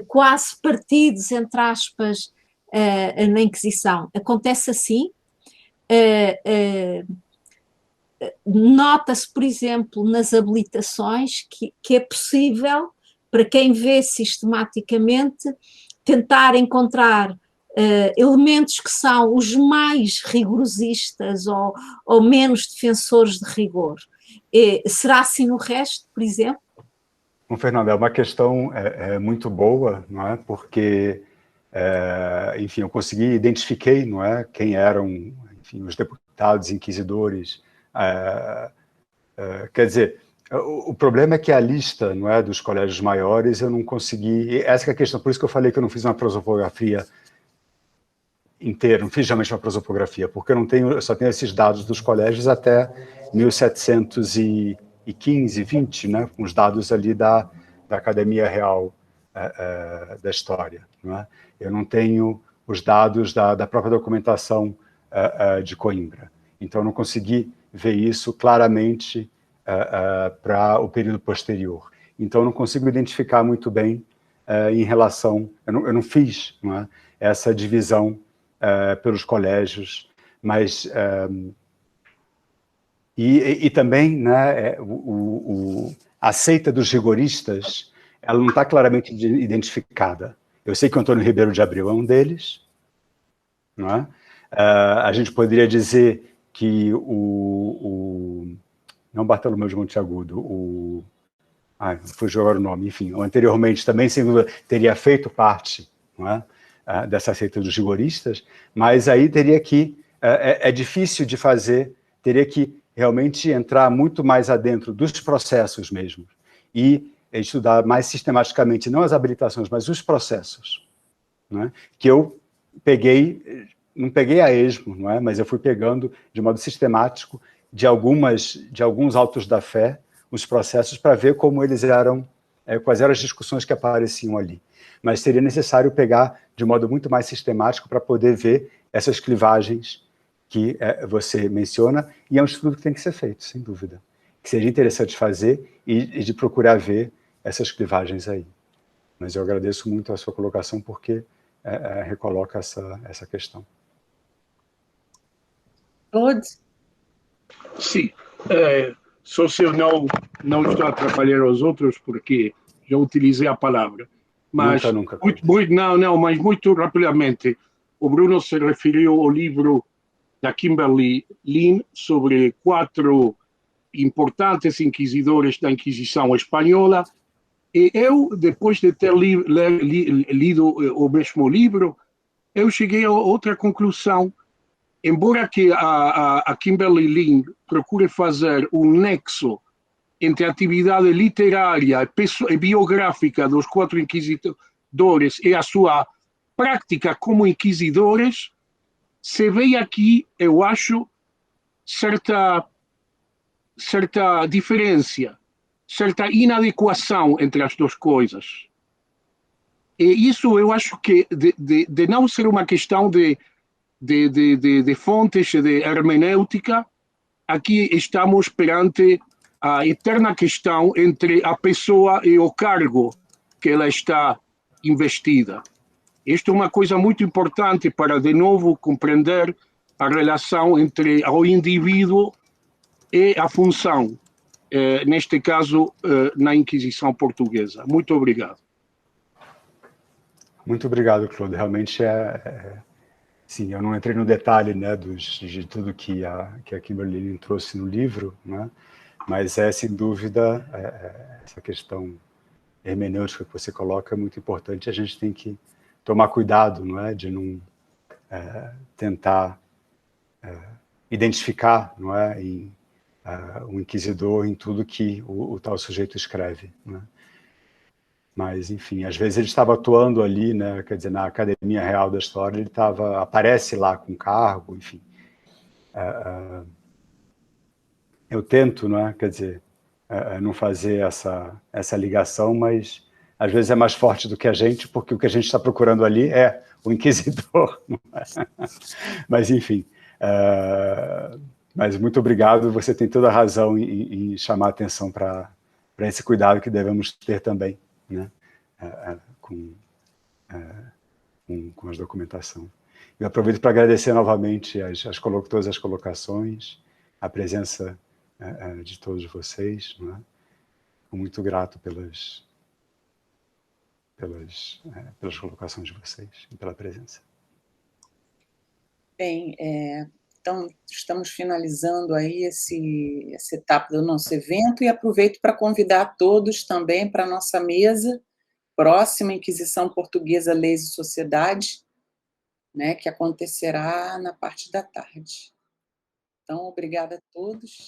quase partidos, entre aspas, na Inquisição. Acontece assim. Nota-se, por exemplo, nas habilitações que é possível, para quem vê sistematicamente, tentar encontrar elementos que são os mais rigorosistas ou menos defensores de rigor. Será assim no resto, por exemplo? Bom, Fernanda, é uma questão muito boa, não é? Porque enfim, eu identifiquei, não é, quem eram, enfim, os deputados inquisidores. Quer dizer, o problema é que a lista, não é, dos colégios maiores eu não consegui. Essa é a questão. Por isso que eu falei que eu não fiz uma prosopografia inteira, não fiz realmente uma prosopografia, porque eu só tenho esses dados dos colégios até 1715, 20, né, com os dados ali da Academia Real da História, não é? Eu não tenho os dados da própria documentação de Coimbra. Então, eu não consegui ver isso claramente para o período posterior. Então, eu não consigo identificar muito bem em relação... Eu não fiz, não é, essa divisão pelos colégios, mas... E também, né, a seita dos rigoristas, ela não está claramente identificada. Eu sei que o Antônio Ribeiro de Abreu é um deles, não é? A gente poderia dizer que não Bartolomeu de Monteagudo, fugiu agora o nome, enfim, anteriormente também, sem dúvida, teria feito parte, não é? Dessa seita dos rigoristas, mas aí teria que, é difícil de fazer, teria que realmente entrar muito mais adentro dos processos mesmo, e estudar mais sistematicamente, não as habilitações, mas os processos, né? Que eu não peguei a esmo, não é? Mas eu fui pegando de modo sistemático de alguns autos da fé, os processos, para ver como eles eram, quais eram as discussões que apareciam ali. Mas seria necessário pegar de modo muito mais sistemático para poder ver essas clivagens que você menciona, e é um estudo que tem que ser feito, sem dúvida. Que seria interessante fazer e de procurar ver essas clivagens aí. Mas eu agradeço muito a sua colocação, porque recoloca essa questão. Claude? Sim, só se eu não estou a atrapalhar os outros, porque já utilizei a palavra. Mas nunca. Mas muito rapidamente, o Bruno se referiu ao livro da Kimberly Lin sobre 4 importantes inquisidores da Inquisição Espanhola, e eu, depois de ter lido o mesmo livro, eu cheguei a outra conclusão. Embora que a Kimberly Lin procure fazer um nexo entre a atividade literária e biográfica dos 4 inquisidores e a sua prática como inquisidores, se vê aqui, eu acho, certa diferença, certa inadequação entre as 2 coisas. E isso eu acho que, de não ser uma questão de fontes de hermenêutica, aqui estamos perante a eterna questão entre a pessoa e o cargo que ela está investida. Isto é uma coisa muito importante para, de novo, compreender a relação entre o indivíduo e a função, neste caso, na Inquisição Portuguesa. Muito obrigado. Muito obrigado, Claude. Realmente sim, eu não entrei no detalhe, né, de tudo que a Kimberly Lin trouxe no livro, né, mas sem dúvida, essa questão hermenêutica que você coloca é muito importante. A gente tem que tomar cuidado, não é, de não tentar identificar, não é, um inquisidor em tudo que o tal sujeito escreve, não é? Mas, enfim, às vezes ele estava atuando ali, né, quer dizer, na Academia Real da História, ele aparece lá com cargo, enfim. Eu tento, não é, quer dizer, não fazer essa ligação, mas às vezes é mais forte do que a gente, porque o que a gente está procurando ali é o inquisidor. Não é? Mas, enfim, mas muito obrigado, você tem toda a razão em chamar a atenção para esse cuidado que devemos ter também, né, com a documentação. Eu aproveito para agradecer novamente todas as colocações, a presença de todos vocês, não é? Fico muito grato pelas colocações de vocês e pela presença. Bem, então estamos finalizando aí essa etapa do nosso evento e aproveito para convidar todos também para a nossa mesa próxima, Inquisição Portuguesa, Leis e Sociedade, né, que acontecerá na parte da tarde. Então, obrigada a todos.